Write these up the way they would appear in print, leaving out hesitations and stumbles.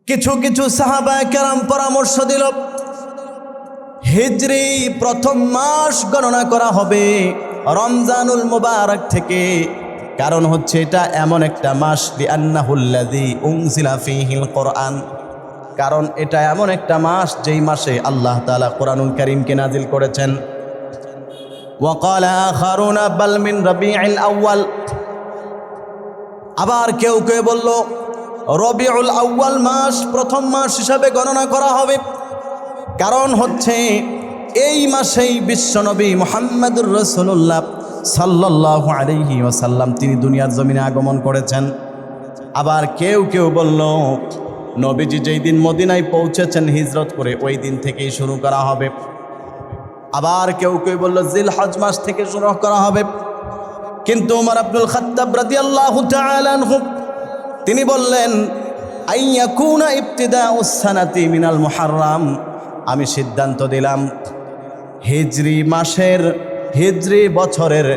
কিছু কিছু সাহাবায়ে কেরাম পরামর্শ দিল, হিজরি প্রথম মাস গণনা করা হবে রমজানুল মুবারক থেকে। কারণ হচ্ছে এটা এমন একটা মাস, লিআন্নাহুল্লাযী উনজিলা ফীহিল কোরআন, কারণ এটা এমন একটা মাস যেই মাসে আল্লাহ তাআলা কোরআনুল কারীমকে নাজিল করেছেন। ওয়াকালা আখারুনা বাল মিন রবিউল আউয়াল, আবার কেউ কেউ বলল রবিউল আউয়াল মাস প্রথম মাস হিসাবে গণনা করা হবে। কারণ হচ্ছে এই মাসেই বিশ্বনবী মুহাম্মদুর রাসূলুল্লাহ সাল্লাল্লাহু আলাইহি ওয়াসাল্লাম তিনি দুনিয়ার জমিনে আগমন করেছেন। আবার কেউ কেউ বলল নবীজি যেই দিন মদিনায় পৌঁছেছেন হিজরত করে ওই দিন থেকেই শুরু করা হবে। আবার কেউ কেউ বলল জিলহজ মাস থেকে শুরু করা হবে। কিন্তু ওমর ইবনুল খাত্তাব রাদিয়াল্লাহু তাআলা আনহু তিনি বললেন আইয়াকুনা ইবতিদাউস সানাতি মিনাল মুহাররম, আমি সিদ্ধান্ত দিলাম হিজরি মাসের হিজরি বছরের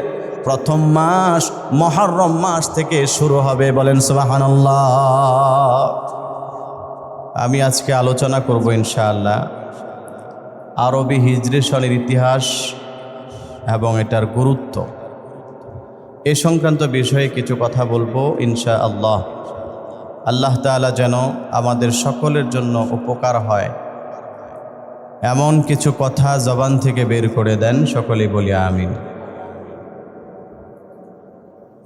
প্রথম মাস মুহররম মাস থেকে শুরু হবে। বলেন সুবহানাল্লাহ। আমি আজকে আলোচনা করব ইনশাআল্লাহ আরবি হিজরি সনের ইতিহাস এবং এটার গুরুত্ব, এ সংক্রান্ত বিষয়ে কিছু কথা বলবো ইনশাআল্লাহ। আল্লাহ তাআলা যেন আমাদের সকলের জন্য উপকার হয় এমন কিছু কথা জবান থেকে বের করে দেন, সকলেই বলি আমিন।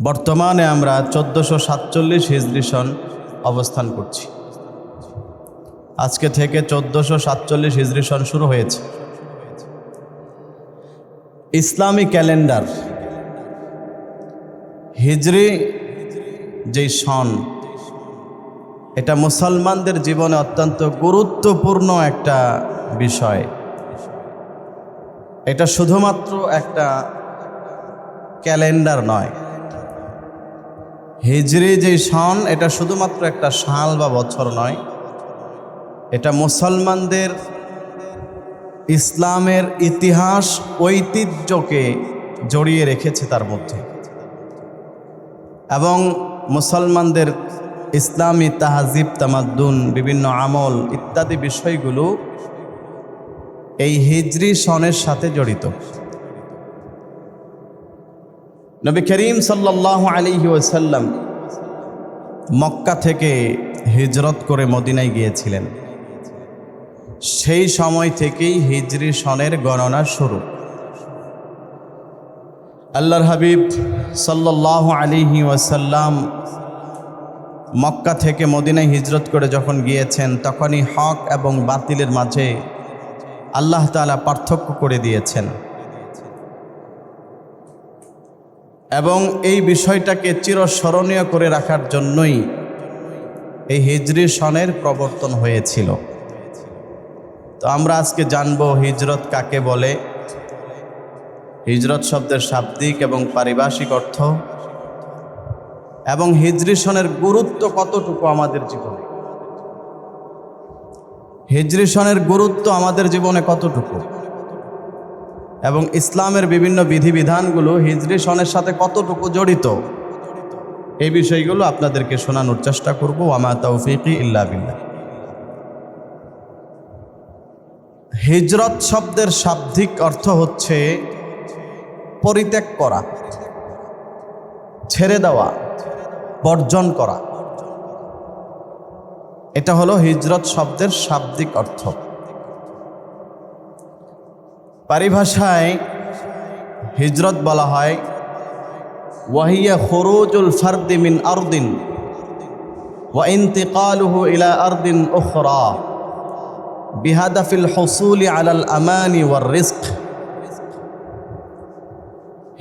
বর্তমানে আমরা 1447 হিজরি সন অবস্থান করছি। আজকে থেকে 1447 হিজরি সন শুরু হয়েছে। ইসলামী ক্যালেন্ডার হিজরি যেই সন, এটা মুসলমানদের জীবনে অত্যন্ত গুরুত্বপূর্ণ একটা বিষয়। এটা শুধুমাত্র একটা ক্যালেন্ডার নয়। হিজরি যেই সন এটা শুধুমাত্র একটা সাল বা বছর নয়, এটা মুসলমানদের ইসলামের ইতিহাস ঐতিহ্যকে জড়িয়ে রেখেছে তার মধ্যে, এবং মুসলমানদের ইসলামী তাহাজিব তামাদ্দুন বিভিন্ন আমল ইত্যাদি বিষয়গুলো এই হিজরি সনের সাথে জড়িত। নবী করিম সাল্লাল্লাহু আলাইহি ওয়াসাল্লাম মক্কা থেকে হিজরত করে মদিনায় গিয়েছিলেন। সেই সময় থেকেই হিজরি সনের গণনা শুরু। আল্লাহর হাবিব সাল্লাল্লাহু আলাইহি ওয়াসাল্লাম মক্কা থেকে মদিনায় হিজরত করে যখন গিয়েছেন তখনই হক এবং বাতিলের মাঝে আল্লাহ তাআলা পার্থক্য করে দিয়েছেন, এবং এই বিষয়টাকে চিরস্মরণীয় করে রাখার জন্যই এই হিজরি সনের প্রবর্তন হয়েছিল। তো আমরা আজকে জানব হিজরত কাকে বলে, হিজরত শব্দের শাব্দিক এবং পারিভাষিক অর্থ, এবং হিজরি সনের গুরুত্ব কতটুকু আমাদের জীবনে, হিজরি সনের গুরুত্ব আমাদের জীবনে কতটুকু, এবং ইসলামের বিভিন্ন বিধিবিধানগুলো হিজরি সনের সাথে কতটুকু জড়িত, এই বিষয়গুলো আপনাদেরকে শোনানোর চেষ্টা করব। ওয়ামা তাওফীকি ইল্লা বিল্লাহ। হিজরত শব্দের শাব্দিক অর্থ হচ্ছে পরিত্যাগ করা, ছেড়ে দেওয়া, বর্জন করা। এটা হলো হিজরত শব্দের শাব্দিক অর্থ। পারিভাষায় হিজরত বলা হয় ওয়াহিয়া খুরুজুল ফারদি মিন আরদিন ওয়া ইন্তিকালুহু ইলা আরদিন উখরা বিহাদাফিল হুসুলি আলাল আমানি ওয়ার রিজক।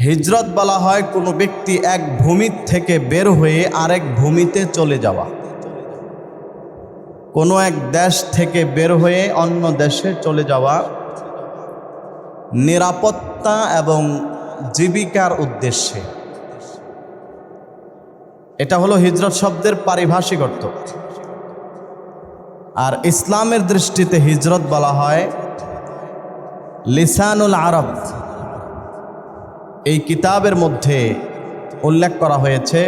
হিজরত বলা হয় কোনো ব্যক্তি এক ভূমি থেকে বের হয়ে আরেক ভূমিতে চলে যাওয়া, কোনো এক দেশ থেকে বের হয়ে অন্য দেশে চলে যাওয়া নিরাপত্তা এবং জীবিকার উদ্দেশ্যে। এটা হলো হিজরত শব্দের পারিভাষিক অর্থ। আর ইসলামের দৃষ্টিতে হিজরত বলা হয় লিসানুল আরব। এই কিতাবের মধ্যে উল্লেখ করা হয়েছে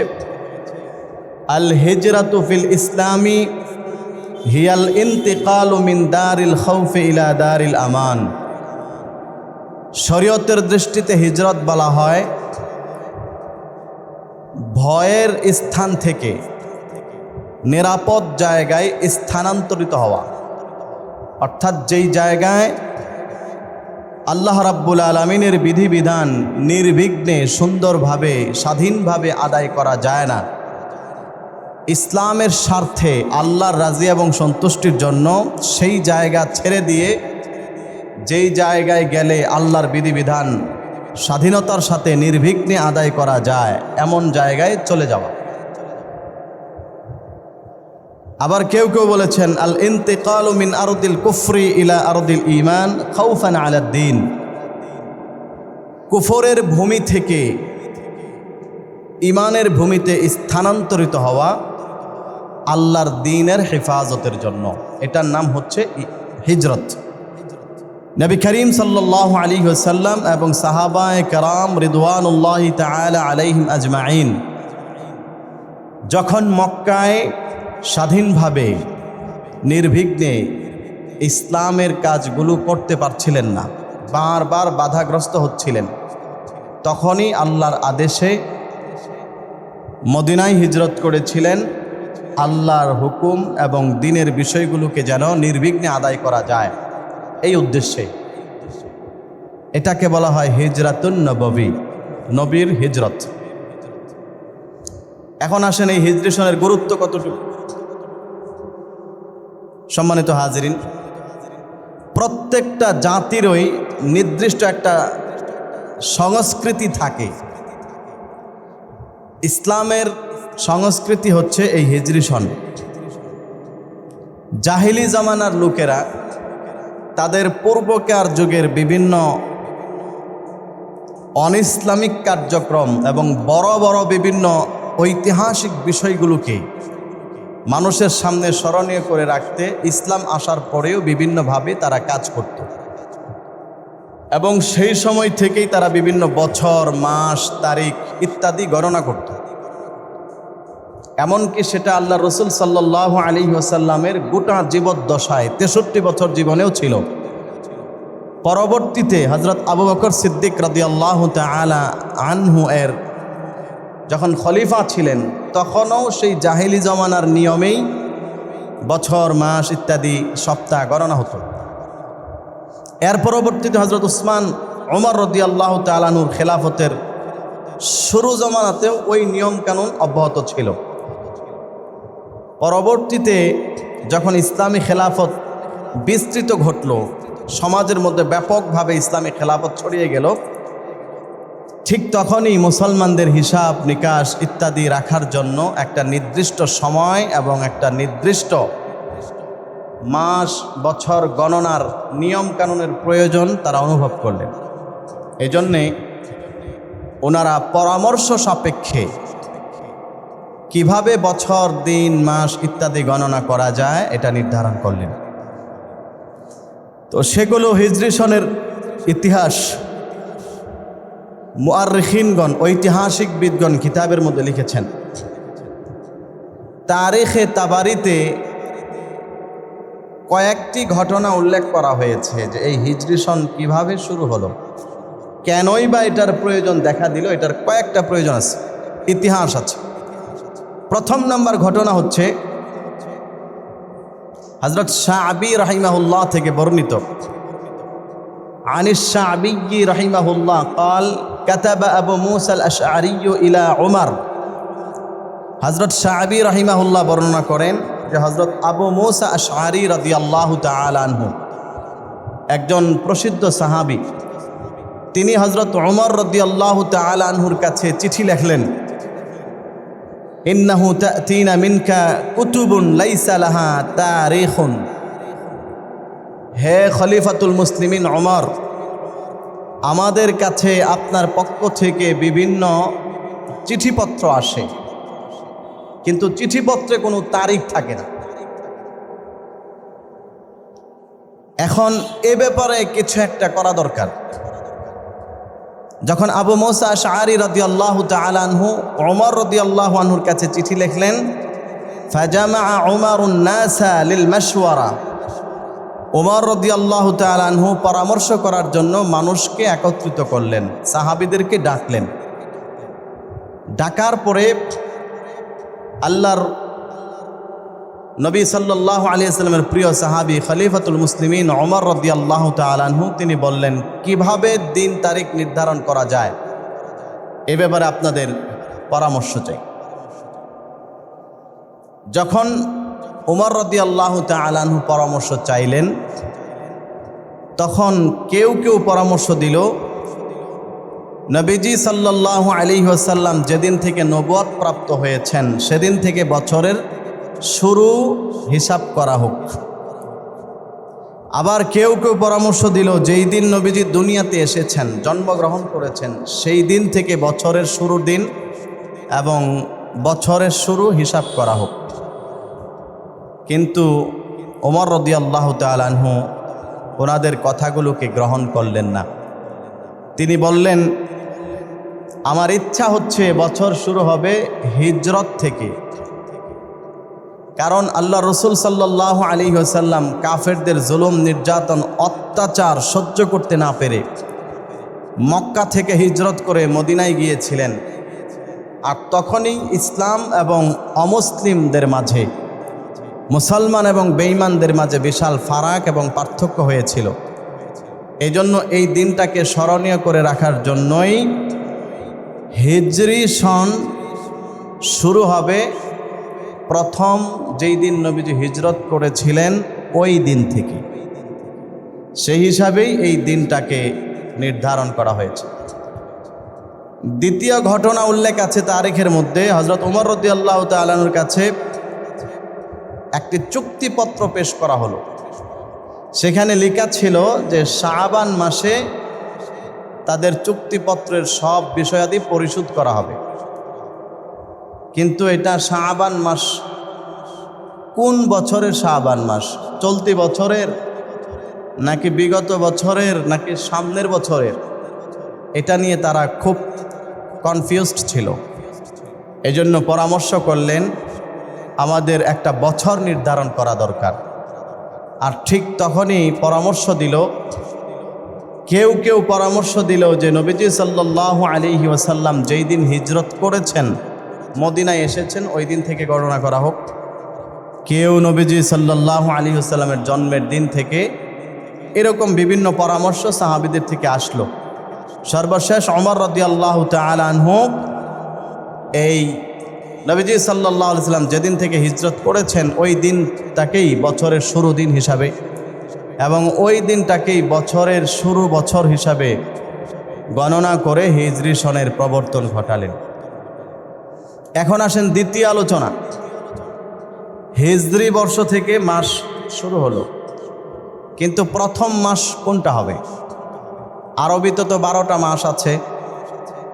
আল হিজরাতু ফিল ইসলামি হিয়াল ইন্তিকালু মিন দারিল খাউফি ইলা দারিল আমান। শরীয়তের দৃষ্টিতে হিজরত বলা হয় ভয়ের স্থান থেকে নিরাপদ জায়গায় স্থানান্তরিত হওয়া, অর্থাৎ যেই জায়গায় আল্লাহ রাব্বুল আলামিনের বিধিবিধান নির্বিঘ্নে সুন্দরভাবে স্বাধীনভাবে আদায় করা যায় না, ইসলামের স্বার্থে আল্লাহর রাজি এবং সন্তুষ্টির জন্য সেই জায়গা ছেড়ে দিয়ে যেই জায়গায় গেলে আল্লাহর বিধিবিধান স্বাধীনতার সাথে নির্বিঘ্নে আদায় করা যায় এমন জায়গায় চলে যাওয়া। আবার কেউ কেউ বলেছেন আল ইন্তিকালু মিন আরদিল কুফরি ইলা আরদিল ঈমান খাউফান আলা দ্বীন। কুফরের ভূমি থেকে ঈমানের ভূমিতে স্থানান্তরিত হওয়া আল্লাহর দ্বীনের হেফাজতের জন্য, এটার নাম হচ্ছে হিজরত। নবী করিম সাল্লাল্লাহু আলাইহি ওয়াসাল্লাম এবং সাহাবায়ে কেরাম রিদওয়ানুল্লাহি তাআলা আলাইহিম আজমাইন যখন মক্কায় স্বাধীনভাবে নির্বিঘ্নে ইসলামের কাজগুলো করতে পারছিলেন না, বারবার বাধাগ্রস্ত হচ্ছিলেন, তখনই আল্লাহর আদেশে মদিনায় হিজরত করেছিলেন আল্লাহর হুকুম এবং দ্বীনের বিষয়গুলোকে যেন নির্বিঘ্নে আদায় করা যায় এই উদ্দেশ্যে। এটাকে বলা হয় হিজরাতুন নববী, নবীর হিজরত। এখন আসেন এই হিজরি গুরুত্ব কতটুকু। সম্মানিত হাজিরিন, প্রত্যেকটা জাতিরই নির্দিষ্ট একটা সংস্কৃতি থাকে। ইসলামের সংস্কৃতি হচ্ছে এই হিজরি সন। জাহিলি জামানার লোকেরা তাদের পূর্বকার যুগের বিভিন্ন অনইসলামিক কার্যক্রম এবং বড় বড় বিভিন্ন ঐতিহাসিক বিষয়গুলোকে মানুষের সামনে স্মরণীয় করে রাখতে ইসলাম আসার পরেও বিভিন্নভাবে তারা কাজ করত এবং সেই সময় থেকেই তারা বিভিন্ন বছর, মাস, তারিখ ইত্যাদি গণনা করত। এমনকি সেটা আল্লাহ রসুল সাল্লাল্লাহু আলাইহি ওয়াসাল্লামের গোটা জীবদ্দশায় 63 বছর জীবনেও ছিল। পরবর্তীতে হযরত আবু বকর সিদ্দিক রাদিয়াল্লাহু তাআলা আনহু এর যখন খলিফা ছিলেন তখনও সেই জাহিলি জমানার নিয়মেই বছর, মাস ইত্যাদি সপ্তাহ গণনা হতো। এর পরবর্তীতে হযরত উসমান ওমর রাদিয়াল্লাহু তাআলা আনহুর খেলাফতের শুরু জমানাতেও ওই নিয়ম কানুন অব্যাহত ছিল। পরবর্তীতে যখন ইসলামী খেলাফত বিস্তৃত ঘটল, সমাজের মধ্যে ব্যাপকভাবে ইসলামী খেলাফত ছড়িয়ে গেল, ঠিক তখনই মুসলমানদের হিসাব নিকাশ ইত্যাদি রাখার জন্য একটা নির্দিষ্ট সময় এবং একটা নির্দিষ্ট মাস, বছর গণনার নিয়ম কানুনের প্রয়োজন তারা অনুভব করলেন। এজন্যে ওনারা পরামর্শ সাপেক্ষে কিভাবে বছর, দিন, মাস ইত্যাদি গণনা করা যায় এটা নির্ধারণ করলেন। তো সেগুলো হিজরি সনের ইতিহাস মুআররিখিনগণ, ঐতিহাসিকবিদগণ কিতাবের মধ্যে লিখেছেন। তারিখে তাবারিতে কয়েকটি ঘটনা উল্লেখ করা হয়েছে যে এই হিজরি সন কীভাবে শুরু হলো, কেনই বা এটার প্রয়োজন দেখা দিল, এটার কয়েকটা প্রয়োজন আছে, ইতিহাস আছে। প্রথম নাম্বার ঘটনা হচ্ছে হযরত শাআবী রাহিমাহুল্লাহ থেকে বর্ণিত। আনিশ শাআবী রাহিমাহুল্লাহ قال كتب أبو موسى الأشعري إلى عمر। হযরত শাআবী রাহিমাহুল্লাহ বর্ণনা করেন যে হযরত আবু মুসা আশআরী রাদিয়াল্লাহু তাআলা আনহু একজন প্রসিদ্ধ সাহাবী, তিনি হযরত ওমর রাদিয়াল্লাহু তাআলা আনহুর কাছে চিঠি লিখলেন, ইন্নাহু তা'তিনা মিনকা কুতুবুন লাইসা লাহা তারিখুন। হে খলিফাতুল মুসলিমিন ওমর, আমাদের কাছে আপনার পক্ষ থেকে বিভিন্ন চিঠিপত্র আসে, কিন্তু চিঠিপত্রে কোনো তারিখ থাকে না। এখন এ ব্যাপারে কিছু একটা করা দরকার। যখন আবু মুসা আশআরী রাদিয়াল্লাহু তাআলা আনহু ওমর রাদিয়াল্লাহু আনহুর কাছে চিঠি লিখলেন, ফাজামা উমারুন নাসা লিল মাশওয়ারা, ওমর রাদিয়াল্লাহু তাআলা আনহু পরামর্শ করার জন্য মানুষকে একত্রিত করলেন, সাহাবীদেরকে ডাকলেন। ডাকার পরে আল্লাহর নবী সাল্লাল্লাহু আলাইহি ওয়াসাল্লামের প্রিয় সাহাবী খলিফাতুল মুসলিমিন ওমর রাদিয়াল্লাহু তাআলা আনহু তিনি বললেন, কিভাবে দিন তারিখ নির্ধারণ করা যায় এ ব্যাপারে আপনাদের পরামর্শ চাই। যখন ওমর রাদিয়াল্লাহু তাআলা আনহু পরামর্শ চাইলেন, তখন কেউ কেউ পরামর্শ দিল, নবীজি সাল্লাল্লাহু আলাইহি ওয়াসাল্লাম যেদিন থেকে নবুয়ত প্রাপ্ত হয়েছেন সেদিন থেকে বছরের শুরু হিসাব করা হোক। আবার কেউ কেউ পরামর্শ দিল, যেই দিন নবীজি দুনিয়াতে এসেছেন, জন্মগ্রহণ করেছেন, সেই দিন থেকে বছরের শুরুর দিন এবং বছরের শুরু হিসাব করা হোক। কিন্তু ওমর রাদিয়াল্লাহু তাআলা আনহু ওনাদের কথাগুলোকে গ্রহণ করলেন না। তিনি বললেন, আমার ইচ্ছা হচ্ছে বছর শুরু হবে হিজরত থেকে, কারণ আল্লাহ রসুল সাল্লাল্লাহু আলাইহি ওয়াসাল্লাম কাফেরদের জুলুম, নির্যাতন, অত্যাচার সহ্য করতে না পেরে মক্কা থেকে হিজরত করে মদিনায় গিয়েছিলেন। আর তখনই ইসলাম এবং অমুসলিমদের মাঝে, মুসলমান এবং বেঈমানদের মাঝে বিশাল ফারাক এবং পার্থক্য হয়েছিল। এই জন্য এই দিনটাকে স্মরণীয় করে রাখার জন্যই হিজরি সন শুরু হবে প্রথম যেই দিন নবীজি হিজরত করেছিলেন ওই দিন থেকে। সেই হিসাবেই এই দিনটাকে নির্ধারণ করা হয়েছে। দ্বিতীয় ঘটনা উল্লেখ আছে তারিখের মধ্যে, হযরত ওমর রাদিয়াল্লাহু তাআলা আনহুর কাছে একটি চুক্তিপত্র পেশ করা হলো। সেখানে লেখা ছিল যে শাবান মাসে তাদের চুক্তিপত্রের সব বিষয়াদি পরিশোধ করা হবে। কিন্তু এটা শাবান মাস কোন বছরের শাবান মাস? চলতি বছরের নাকি বিগত বছরের নাকি সামনের বছরের? এটা নিয়ে তারা খুব কনফিউজড ছিল। এজন্য পরামর্শ করলেন, আমাদের একটা বছর নির্ধারণ করা দরকার। আর ঠিক তখনই পরামর্শ দিল, কেউ কেউ পরামর্শ দিল যে নবীজি সাল্লাল্লাহু আলাইহি ওয়াসাল্লাম যেই দিন হিজরত করেছেন, মদিনায় এসেছেন, ওই দিন থেকে গণনা করা হোক। কেউ নবীজি সাল্লাল্লাহু আলাইহি ওয়াসাল্লামের জন্মের দিন থেকে, এরকম বিভিন্ন পরামর্শ সাহাবীদের থেকে আসলো। সর্বশেষ ওমর রাদিয়াল্লাহু তাআলা আনহু এই নবীজি সাল্লাল্লাহু আলাইহি ওয়াসাল্লাম যেদিন থেকে হিজরত করেছেন ওই দিনটাকেই বছরের শুরু দিন হিসাবে এবং ওই দিনটাকেই বছরের শুরু বছর হিসাবে গণনা করে হিজরি সনের প্রবর্তন ঘটালেন। এখন আসেন দ্বিতীয় আলোচনা। হিজরি বর্ষ থেকে মাস শুরু হলো, কিন্তু প্রথম মাস কোনটা হবে? আরবিতে তো 12টা মাস আছে,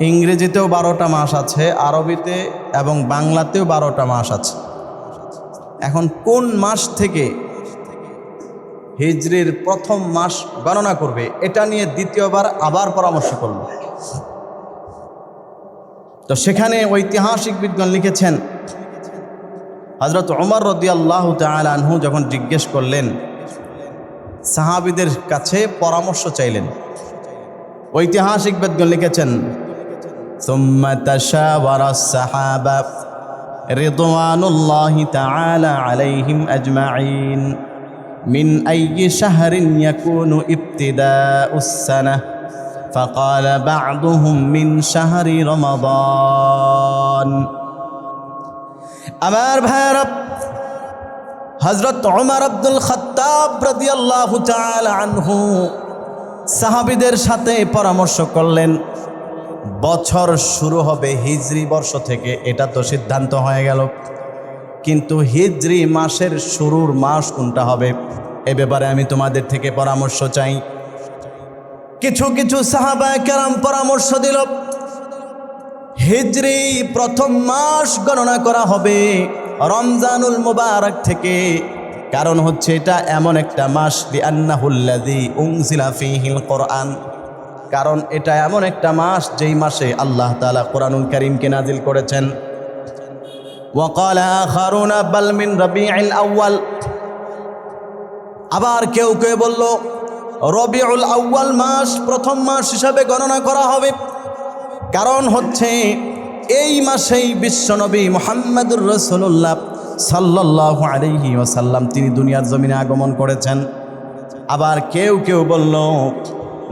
ইংরেজিতেও 12টা মাস আছে, আরবিতে এবং বাংলাতেও 12টা মাস আছে। এখন কোন মাস থেকে হিজরির প্রথম মাস গণনা করবে, এটা নিয়ে দ্বিতীয়বার আবার পরামর্শ করল। তো সেখানে ঐতিহাসিক বিদ্বান লিখেছেন, হযরত ওমর রাদিয়াল্লাহু তাআলা আনহু যখন জিজ্ঞেস করলেন, সাহাবীদের কাছে পরামর্শ চাইলেন। ঐতিহাসিক বিদ্বান লিখেছেন, সুম্মা তাশাওয়ারা আস-সাহাবা রিদওয়ানুল্লাহি তাআলা আলাইহিম আজমাইন মিন আইয়ি শাহরিন ইয়াকুনু ইবতিদাউস সানাহ فقال بعضهم من شهر رمضان। আমার ভাইরা, হযরত ওমর আব্দুল খাত্তাব রাদিয়াল্লাহু তাআলা আনহু সাহাবীদের সাথে পরামর্শ করলেন, বছর শুরু হবে হিজরি বর্ষ থেকে, এটা তো সিদ্ধান্ত হয়ে গেল, কিন্তু হিজরি মাসের শুরুর মাস কোনটা হবে এ ব্যাপারে আমি তোমাদের থেকে পরামর্শ চাই। কিছু কিছু সাহাবায়ে কেরাম পরামর্শ দিল, হিজরি প্রথম মাস গণনা করা হবে রমজানুল মুবারক থেকে, কারণ হচ্ছে এটা এমন একটা মাস, লিআন্নাহুল্লাযী উনজিলা ফীহিল কোরআন, কারণ এটা এমন একটা মাস যেই মাসে আল্লাহ তাআলা কোরআনুল কারীমকে নাজিল করেছেন। وقال آخرون بل من ربيع الأول। আবার কেউ কেউ বলল রবিউল আউয়াল মাস প্রথম মাস হিসাবে গণনা করা হবে, কারণ হচ্ছে এই মাসেই বিশ্বনবী মুহাম্মদুর রাসূলুল্লাহ সাল্লাল্লাহু আলাইহি ওয়াসাল্লাম তিনি দুনিয়ার জমিনে আগমন করেছেন। আবার কেউ কেউ বলল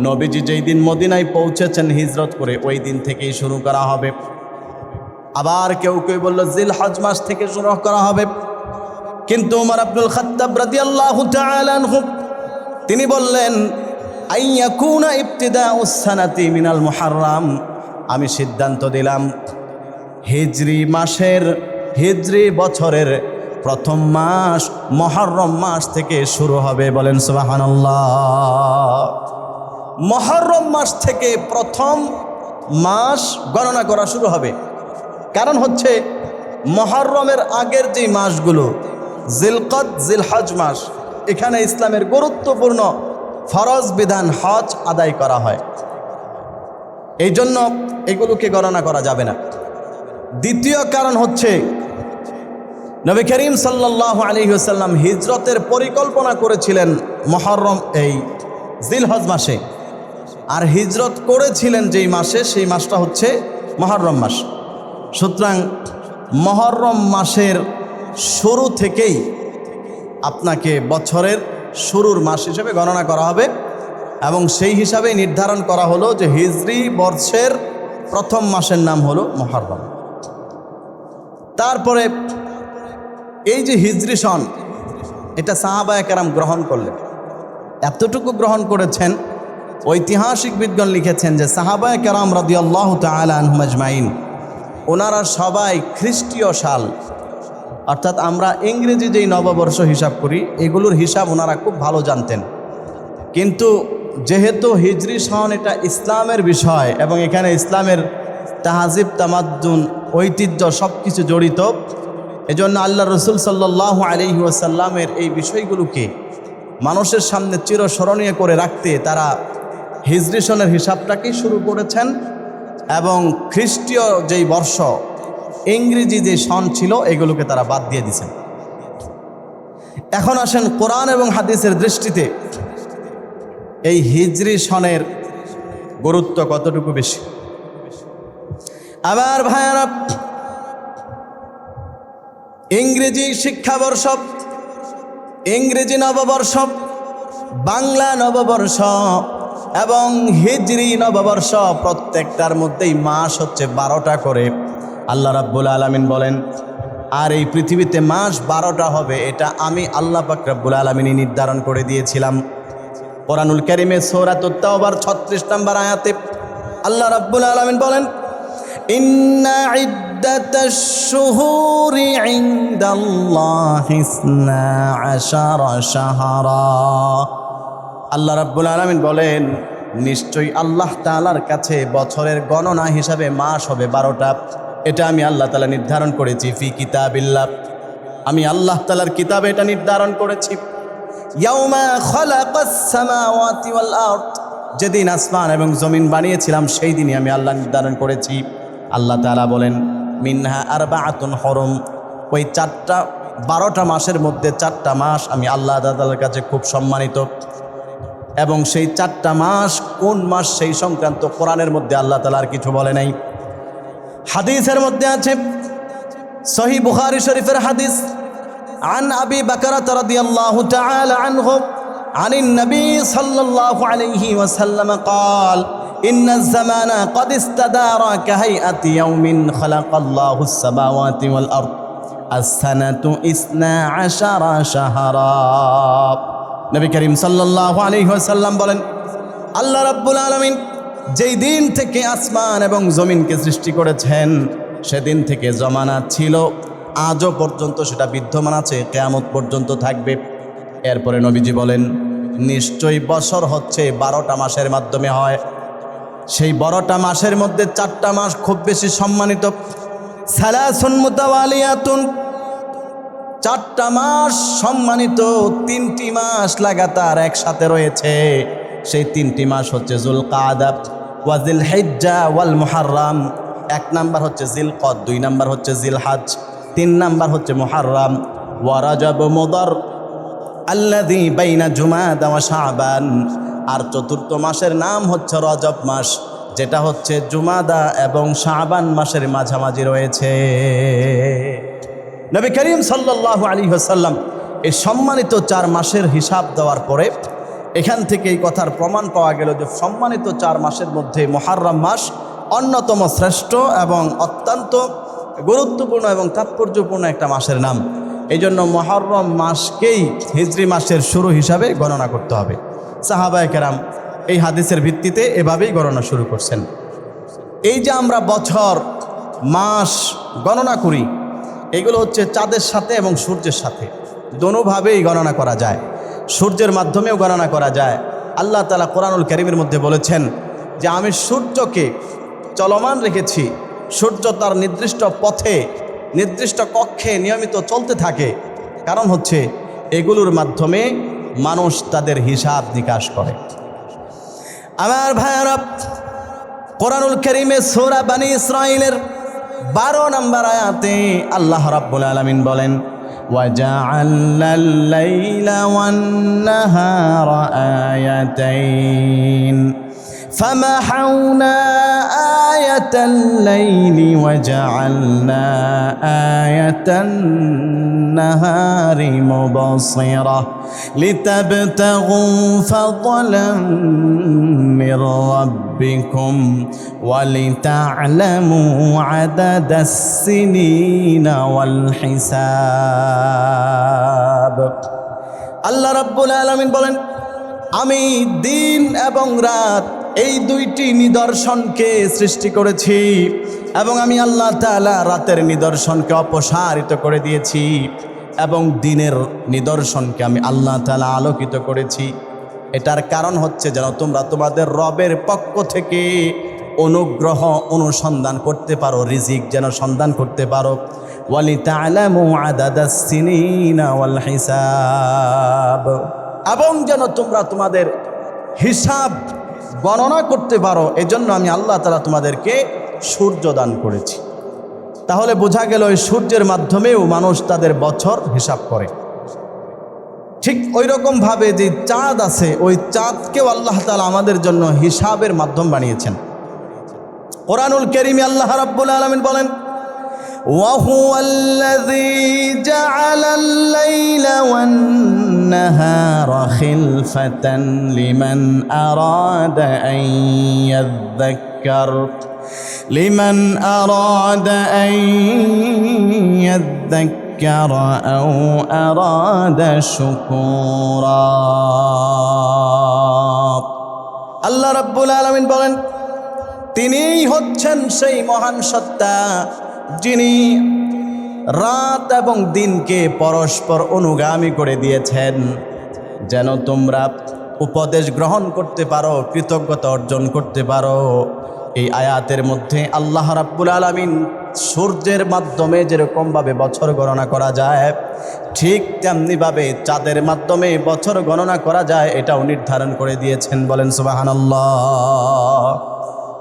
নবীজি যেই দিন মদিনায় পৌঁছেছেন হিজরত করে ওই দিন থেকেই শুরু করা হবে। আবার কেউ কেউ বলল জিলহজ মাস থেকে শুরু করা হবে। কিন্তু ওমর আব্দুল খাত্তাব রাদিয়াল্লাহু তাআলা আনহু তিনি বললেন আইয়াকুনা ইবতিদাউস সানাতি মিনাল মুহাররম, আমি সিদ্ধান্ত দিলাম হিজরি বছরের প্রথম মাস মুহররম মাস থেকে শুরু হবে। বলেন সুবহানাল্লাহ। মুহররম মাস থেকে প্রথম মাস গণনা করা শুরু হবে, কারণ হচ্ছে মুহররমের আগের যে মাসগুলো জিলকদ জিলহজ মাস, এখানে ইসলামের গুরুত্বপূর্ণ ফরজ বিধান হজ আদায় করা হয়, এই জন্য এগুলোকে গণনা করা যাবে না। দ্বিতীয় কারণ হচ্ছে নবী করিম সাল্লাল্লাহু আলাইহি ওয়াসাল্লাম হিজরতের পরিকল্পনা করেছিলেন মুহররম এই জিলহজ মাসে, আর হিজরত করেছিলেন যেই মাসে সেই মাসটা হচ্ছে মুহররম মাস। সুতরাং মুহররম মাসের শুরু থেকেই আপনাকে বছরের শুরুর মাস হিসেবে গণনা করা হবে, এবং সেই হিসাবে নির্ধারণ করা হলো যে হিজরি বর্ষের প্রথম মাসের নাম হলো মুহররম। তারপরে এই যে হিজরি সন, এটা সাহাবায়ে কেরাম গ্রহণ করলেন। এতটুকু গ্রহণ করেছেন, ঐতিহাসিক বিদ্বান লিখেছেন যে সাহাবায়ে কেরাম রাদিয়াল্লাহু তাআলা আনহুম আজমাইন ওনারা সবাই খ্রিস্টীয় সাল, অর্থাৎ আমরা ইংরেজি যেই নববর্ষ হিসাব করি এগুলোর হিসাব ওনারা খুব ভালো জানতেন। কিন্তু যেহেতু হিজরি সন এটা ইসলামের বিষয় এবং এখানে ইসলামের তাহাজিব তামাদ্দুন ঐতিহ্য সব কিছু জড়িত, এজন্য আল্লাহ রসুল সাল্লাল্লাহু আলাইহি ওয়াসাল্লামের এই বিষয়গুলোকে মানুষের সামনে চিরস্মরণীয় করে রাখতে তারা হিজরি সনের হিসাবটাকেই শুরু করেছেন, এবং খ্রিস্টীয় যেই বর্ষ ইংরেজি যে সন ছিল এগুলোকে তারা বাদ দিয়ে দিয়েছেন। এখন আসেন কোরআন এবং হাদিসের দৃষ্টিতে এই হিজরি সনের গুরুত্ব কতটুকু বেশি। আবার ভাইয়ারা, ইংরেজি শিক্ষাবর্ষ, ইংরেজি নববর্ষ, বাংলা নববর্ষ এবং হিজরি নববর্ষ প্রত্যেকটার মধ্যেই মাস হচ্ছে 12টা করে। আল্লাহ রাব্বুল আলামিন বলেন আর এই পৃথিবীতে মাস 12টা হবে, এটা আমি আল্লাহ পাক রাব্বুল আলামিনই নির্ধারণ করে দিয়েছিলাম। কোরআনুল কারীমে সূরাতুত তাওবার 36 নম্বর আয়াতে আল্লাহ রাব্বুল আলামিন বলেন ইন্না ইদ্দাতাশ শুহুরি ইনদাল্লাহি 12 শাহরা। আল্লাহ রাব্বুল আলামিন বলেন নিশ্চয়ই আল্লাহ তাআলার কাছে বছরের গণনা হিসাবে মাস হবে 12টা। এটা আমি আল্লাহ তাআলা নির্ধারণ করেছি ফি কিতাবিল্লাহ, আমি আল্লাহ তাআলার কিতাবে এটা নির্ধারণ করেছি। ইয়াউমা খালাকাস সামাওয়াতি ওয়াল আরদ, যেদিন আসমান এবং জমিন বানিয়েছিলাম সেই দিনই আমি আল্লাহ নির্ধারণ করেছি। আল্লাহ তাআলা বলেন মিনহা আরবাআতুন হুরুম, ওই 12টা মাসের মধ্যে 4টা মাস আমি আল্লাহ তাআলার কাছে খুব সম্মানিত, এবং সেই 4টা মাস কোন মাস সেই সংক্রান্ত কোরআনের মধ্যে আল্লাহ তাআলা আর কিছু বলে নাই। হাদিসের মধ্যে আছে সহিহ বুখারী শরীফের হাদিস عن أبي بكرة رضي الله تعالى عنه عن النبي صلى الله عليه وسلم قال إن الزمان قد استدار كهيئة يوم خلق الله السماوات والأرض السنة 12 شهرا। নবী করিম সাল্লাল্লাহু আলাইহি ওয়াসাল্লাম বলেন আল্লাহ রাব্বুল আলামিন যেই দিন থেকে আসমান এবং জমিনকে সৃষ্টি করেছেন সেদিন থেকে জমানা ছিল, আজও পর্যন্ত সেটা বিদ্যমান আছে, কিয়ামত পর্যন্ত থাকবে। এরপরে নবীজি বলেন নিশ্চয়ই বছর হচ্ছে 12টা মাসের মাধ্যমে হয়, সেই 12টা মাসের মধ্যে 4টা মাস খুব বেশি সম্মানিত। সালাসুন মুতাওয়ালিয়াতুন, 4টা মাস সম্মানিত, 3টি মাস লাগাতার একসাথে রয়েছে। সেই 3টি মাস হচ্ছে যুলকাদা ওয়া যিলহিজ্জা ওয়াল মুহাররম। 1 নাম্বার হচ্ছে জিলকদ, 2 নাম্বার হচ্ছে জিলহজ, 3 নাম্বার হচ্ছে মুহাররম, ওয়া রাজব মুদার আল্লাযী বাইনা জুমাদা ওয়া শাবান। আর চতুর্থ মাসের নাম হচ্ছে রজব মাস, যেটা হচ্ছে জুমাদা এবং শাবান মাসের মাঝামাঝি রয়েছে। নবী করিম সাল্লাল্লাহু আলাইহি ওয়াসাল্লাম এই সম্মানিত 4 মাসের হিসাব দেওয়ার পরে এখান থেকে এই কথার প্রমাণ পাওয়া গেল যে সম্মানিত 4 মাসের মধ্যে মুহররম মাস অন্যতম শ্রেষ্ঠ এবং অত্যন্ত গুরুত্বপূর্ণ এবং তাৎপর্যপূর্ণ একটা মাসের নাম। এই জন্য মুহররম মাসকেই হিজরি মাসের শুরু হিসাবে গণনা করতে হবে। সাহাবায়ে কেরাম এই হাদিসের ভিত্তিতে এভাবেই গণনা শুরু করছেন। এই যে আমরা বছর মাস গণনা করি, এগুলো হচ্ছে চাঁদের সাথে এবং সূর্যের সাথে দোনোভাবেই গণনা করা যায়, সূর্যের মাধ্যমেও গণনা করা যায়। আল্লাহ তাআলা কোরআনুল কারীমের মধ্যে বলেছেন যে আমি সূর্যকে চলমান রেখেছি, সূর্য তার নির্দিষ্ট পথে নির্দিষ্ট কক্ষে নিয়মিত চলতে থাকে। কারণ হচ্ছে এগুলোর মাধ্যমে মানুষ তাদের হিসাব নিকাশ করে। আমার ভাইয়ারা, কোরআনুল কারীমে সূরা বনী ইসরাঈলের 12 নম্বর আয়াতে আল্লাহ রাব্বুল আলামিন বলেন, وَجَعَلْنَا اللَّيْلَ وَالنَّهَارَ آيَتَيْنِ فَمَحَوْنَا آيَةَ اللَّيْلِ وَجَعَلْنَا آيَةَ النَّهَارِ مُبْصِرَةً لِتَبْتَغُوا فَضْلًا مِّن رَّبِّكُمْ وَلِتَعْلَمُوا عَدَدَ السِّنِينَ وَالْحِسَابَ। আল্লাহ রাব্বুল আলামিন বলেন, আমি দিন এবং রাত এই 2টি নিদর্শনকে সৃষ্টি করেছি এবং আমি আল্লাহ তাআলা রাতের নিদর্শনকে অপসারিত করে দিয়েছি এবং দিনের নিদর্শনকে আমি আল্লাহ তাআলা আলোকিত করেছি। এটার কারণ হচ্ছে যেন তোমরা তোমাদের রবের পক্ষ থেকে অনুগ্রহ অনুসন্ধান করতে পারো, রিজিক যেন সন্ধান করতে পারো। ওয়ালিতা'লামু আদাদাস সিনিনা ওয়াল হিসাব, এবং যেন তোমরা তোমাদের হিসাব গণনা করতে পারো। এজন্য আমি আল্লাহ তাআলা তোমাদেরকে সূর্য দান করেছি। তাহলে বোঝা গেল এই সূর্যের মাধ্যমেও মানুষ তাদের বছর হিসাব করে। ঠিক ওই রকমভাবে যে চাঁদ আছে, ওই চাঁদকেও আল্লাহ তাআলা আমাদের জন্য হিসাবের মাধ্যম বানিয়েছেন। কোরআনুল কারীমে আল্লাহ রাব্বুল আলামিন বলেন, وَهُوَ الَّذِي جَعَلَ اللَّيْلَ وَالنَّهَارَ خِلْفَةً لِمَنْ أَرَادَ أَنْ يَذَّكَّرَ أَوْ أَرَادَ شُكُورًا। আল্লাহ রাব্বুল আলামিন বলেন, তিনিই হচ্ছেন সেই মহান সত্তা যিনি রাত এবং দিনকে পরস্পর অনুগামী করে দিয়েছেন, যেন তোমরা উপদেশ গ্রহণ করতে পারো, কৃতজ্ঞতা অর্জন করতে পারো। এই আয়াতের মধ্যে আল্লাহ রাব্বুল আলামিন সূর্যের মাধ্যমে যেরকমভাবে বছর গণনা করা যায়, ঠিক তেমনিভাবে চাঁদের মাধ্যমে বছর গণনা করা যায় এটাও নির্ধারণ করে দিয়েছেন। বলেন সুবহানাল্লাহ।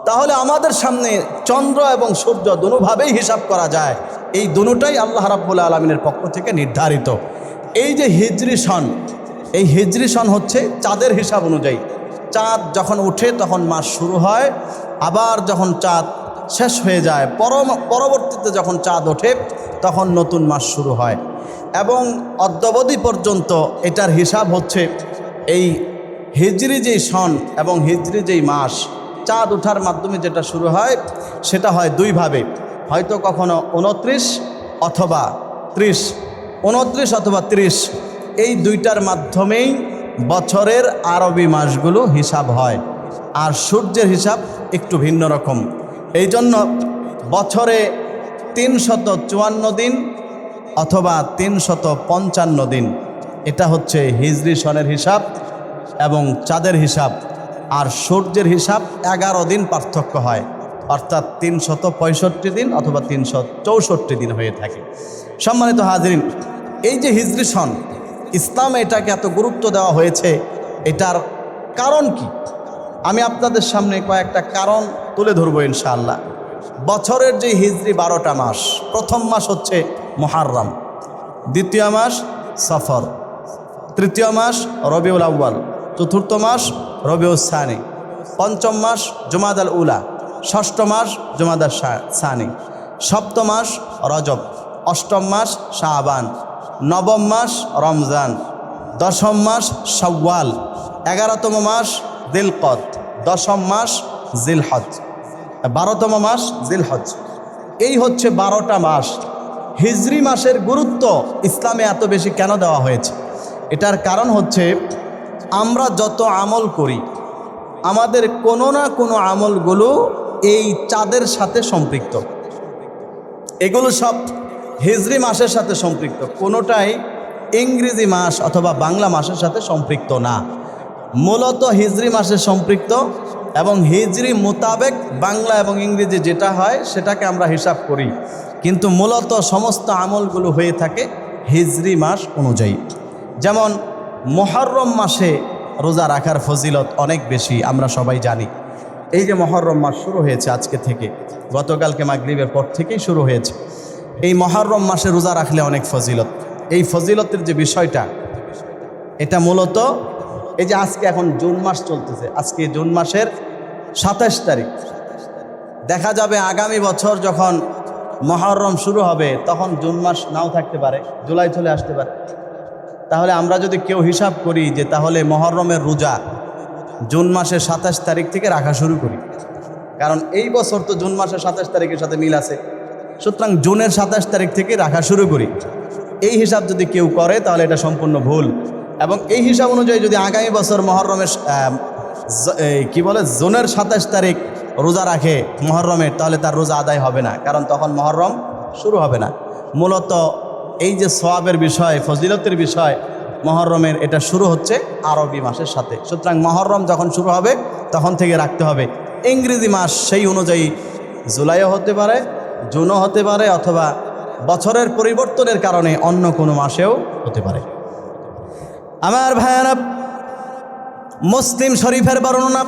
তাহলে আমাদের সামনে চন্দ্র এবং সূর্য দুভাবেই হিসাব করা যায়। এই দুটোই আল্লাহ রাব্বুল আলামিনের পক্ষ থেকে নির্ধারিত। এই যে হিজরি সন, এই হিজরি সন হচ্ছে চাঁদের হিসাব অনুযায়ী। চাঁদ যখন উঠে তখন মাস শুরু হয়, আবার যখন চাঁদ শেষ হয়ে যায় পরবর্তীতে যখন চাঁদ ওঠে তখন নতুন মাস শুরু হয়। এবং অদ্যাবধি পর্যন্ত এটার হিসাব হচ্ছে এই হিজরি যেই সন এবং হিজরি যেই মাস, চাঁদ ওঠার মাধ্যমে যেটা শুরু হয় সেটা হয় 2 ভাবে, হয়তো কখনো 29 অথবা 30, 29 অথবা 30, এই 2টার মাধ্যমেই বছরের আরবি মাসগুলো হিসাব হয়। আর সূর্যের হিসাব একটু ভিন্ন রকম। এই জন্য বছরে 354 দিন অথবা 355 দিন, এটা হচ্ছে হিজরি সনের হিসাব এবং চাঁদের হিসাব। আর সূর্যের হিসাব 11 দিন পার্থক্য হয়, অর্থাৎ 365 দিন অথবা 364 দিন হয়ে থাকে। সম্মানিত হাজিরিন, এই যে হিজরি সন, ইসলামে এটাকে এত গুরুত্ব দেওয়া হয়েছে, এটার কারণ কি? আমি আপনাদের সামনে কয়েকটা কারণ তুলে ধরবো ইনশাআল্লাহ। বছরের যে হিজরি 12টা মাস, প্রথম মাস হচ্ছে মুহররম, দ্বিতীয় মাস সফর, তৃতীয় মাস রবিউল আউয়াল, চতুর্থ মাস রবিউল সানি, পঞ্চম মাস জুমাদাল উলা, ষষ্ঠ মাস জুমাদাল সানি, সপ্তম মাস রজব, অষ্টম মাস শাবান, নবম মাস রমজান, দশম মাস শাওয়াল, 11তম মাস দিলকদ, দশম মাস জিলহজ, 12তম মাস জিলহজ। এই হচ্ছে 12টা মাস। হিজরি মাসের গুরুত্ব ইসলামে এত বেশি কেন দেওয়া হয়েছে? এটার কারণ হচ্ছে আমরা যত আমল করি, আমাদের কোনো না কোনো আমলগুলো এই চাঁদের সাথে সম্পৃক্ত। এগুলো সব হিজরি মাসের সাথে সম্পৃক্ত, কোনোটাই ইংরেজি মাস অথবা বাংলা মাসের সাথে সম্পৃক্ত না। মূলত হিজরি মাসে সম্পৃক্ত এবং হিজরি মোতাবেক বাংলা এবং ইংরেজি যেটা হয় সেটাকে আমরা হিসাব করি, কিন্তু মূলত সমস্ত আমলগুলো হয়ে থাকে হিজরি মাস অনুযায়ী। যেমন মুহররম মাসে রোজা রাখার ফজিলত অনেক বেশি, আমরা সবাই জানি। এই যে মুহররম মাস শুরু হয়েছে আজকে থেকে, গতকালকে মাগরিবের পর থেকেই শুরু হয়েছে। এই মুহররম মাসে রোজা রাখলে অনেক ফজিলত। এই ফজিলতের যে বিষয়টা, এটা মূলত এই যে আজকে এখন জুন মাস চলতেছে, আজকে জুন মাসের 27 তারিখ। দেখা যাবে আগামী বছর যখন মুহররম শুরু হবে তখন জুন মাস নাও থাকতে পারে, জুলাই চলে আসতে পারে। তাহলে আমরা যদি কেউ হিসাব করি যে তাহলে মুহররমের রোজা জুন মাসের 27 তারিখ থেকে রাখা শুরু করি, কারণ এই বছর তো জুন মাসের 27 তারিখের সাথে মিল আছে, সুতরাং জুনের 27 তারিখ থেকে রাখা শুরু করি। এই হিসাব যদি কেউ করে তাহলে এটা সম্পূর্ণ ভুল। এবং এই হিসাব অনুযায়ী যদি আগামী বছর মুহররমের জুনের 27 তারিখ রোজা রাখে মুহররমের, তাহলে তার রোজা আদায় হবে না, কারণ তখন মুহররম শুরু হবে না। মূলত এই যে সওয়াবের বিষয়, ফজিলতের বিষয় মুহররমের, এটা শুরু হচ্ছে আরবি মাসের সাথে। সুতরাং মুহররম যখন শুরু হবে তখন থেকে রাখতে হবে। ইংরেজি মাস সেই অনুযায়ী জুলাইও হতে পারে, জুনও হতে পারে, অথবা বছরের পরিবর্তনের কারণে অন্য কোনো মাসেও হতে পারে। আমার ভাইয়ারা, মুসলিম শরীফের বর্ণনা,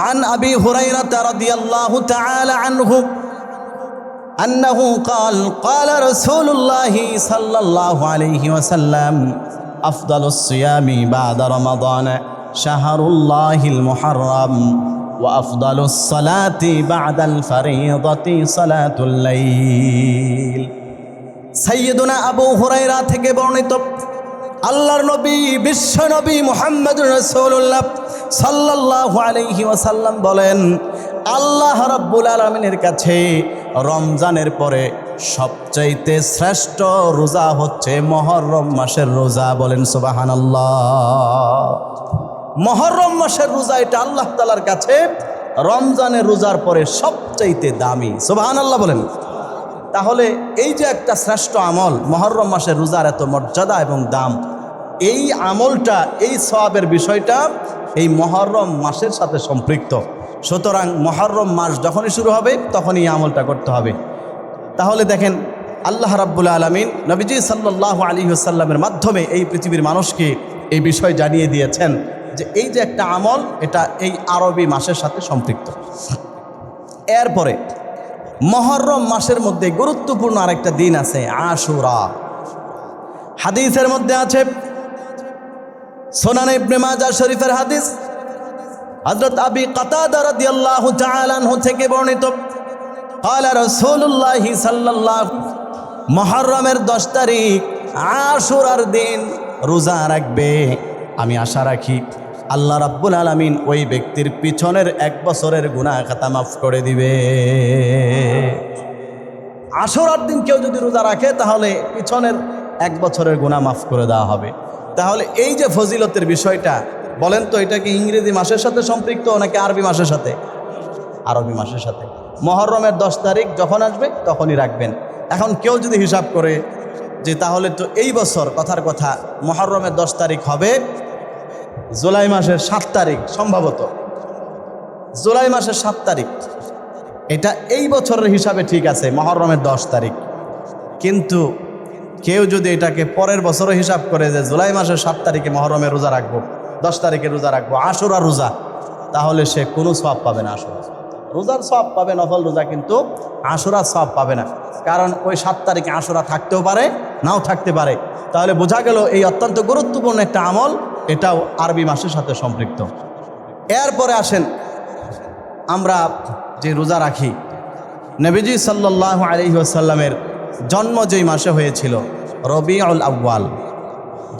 আন আবি হুরায়রা রাদিয়াল্লাহু তাআলা আনহু أنه قال رسول الله صلى الله عليه وسلم أفضل الصيام بعد رمضان شهر الله المحرم وأفضل الصلاة بعد الفريضة صلاة الليل। سيدنا أبو هريرة থেকে বর্ণিত, আল্লাহর নবী বিশ্ব নবী মুহাম্মদুর রাসূলুল্লাহ সাল্লাল্লাহু আলাইহি ওয়াসাল্লাম বলেন, আল্লাহ রাব্বুল আলামিনের কাছে রমজানের পরে সবচাইতে শ্রেষ্ঠ রোজা হচ্ছে মুহররম মাসের রোজা। বলেন সুবহানাল্লাহ। মুহররম মাসের রোজা এটা আল্লাহ তাআলার কাছে রমজানের রোজার পরে সবচাইতে দামি। সুবহানাল্লাহ বলেন। তাহলে এই যে একটা শ্রেষ্ঠ আমল, মুহররম মাসের রোজার এত মর্যাদা এবং দাম, এই আমলটা, এই সওয়াবের বিষয়টা এই মুহররম মাসের সাথে সম্পৃক্ত। সুতরাং মুহররম মাস যখনই শুরু হবে তখনই এই আমলটা করতে হবে। তাহলে দেখেন, আল্লাহ রাব্বুল আলামিন নবীজি সাল্লাল্লাহু আলাইহি ওয়াসাল্লামের মাধ্যমে এই পৃথিবীর মানুষকে এই বিষয় জানিয়ে দিয়েছেন যে এই যে একটা আমল, এটা এই আরবি মাসের সাথে সম্পৃক্ত। এরপরে মুহররম মাসের মধ্যে গুরুত্বপূর্ণ আরেকটা দিন আছে, আশুরা। হাদিসের মধ্যে আছে, সুনান ইবনে মাজাহ শরীফের হাদিস, হযরত আবি কাতাদা রাদিয়াল্লাহু তাআলা আনহু থেকে বর্ণিত, قال رسول الله صلى الله মুহররমের 10 তারিখ আশুরার দিন রোজা রাখবে, আমি আশা রাখি আল্লাহ রাব্বুল আলামিন ওই ব্যক্তির পিছনের 1 বছরের গুনাহ খাতা মাফ করে দিবে। আশুরার দিন কেউ যদি রোজা রাখে তাহলে পিছনের 1 বছরের গুনাহ মাফ করে দেওয়া হবে। তাহলে এই যে ফজিলতের বিষয়টা, বলেন তো এটা কি ইংরেজি মাসের সাথে সম্পৃক্ত নাকি আরবি মাসের সাথে? আরবি মাসের সাথে। মুহররমের 10 তারিখ যখন আসবে তখনই রাখবেন। এখন কেউ যদি হিসাব করে যে তাহলে তো এই বছর কথার কথা মুহররমের 10 তারিখ হবে জুলাই মাসের 7 তারিখ, সম্ভবত জুলাই মাসের 7 তারিখ, এটা এই বছরের হিসাবে ঠিক আছে মুহররমের 10 তারিখ। কিন্তু কেউ যদি এটাকে পরের বছরও হিসাব করে যে জুলাই মাসের 7 তারিখে মুহররমের রোজা রাখবো, 10 তারিখে রোজা রাখবো, আশুরা রোজা, তাহলে সে কোনো সওয়াব পাবে না। আশুরা রোজার সওয়াব পাবে নফল রোজা, কিন্তু আশুরার সওয়াব পাবে না। কারণ ওই 7 তারিখে আশুরা থাকতেও পারে, নাও থাকতে পারে। তাহলে বোঝা গেল এই অত্যন্ত গুরুত্বপূর্ণ একটা আমল, এটাও আরবি মাসের সাথে সম্পৃক্ত। এরপরে আসেন আমরা যে রোজা রাখি, নবীজি সাল্লাল্লাহু আলাইহি ওয়াসাল্লামের জন্ম যেই মাসে হয়েছিল রবিউল আউয়াল,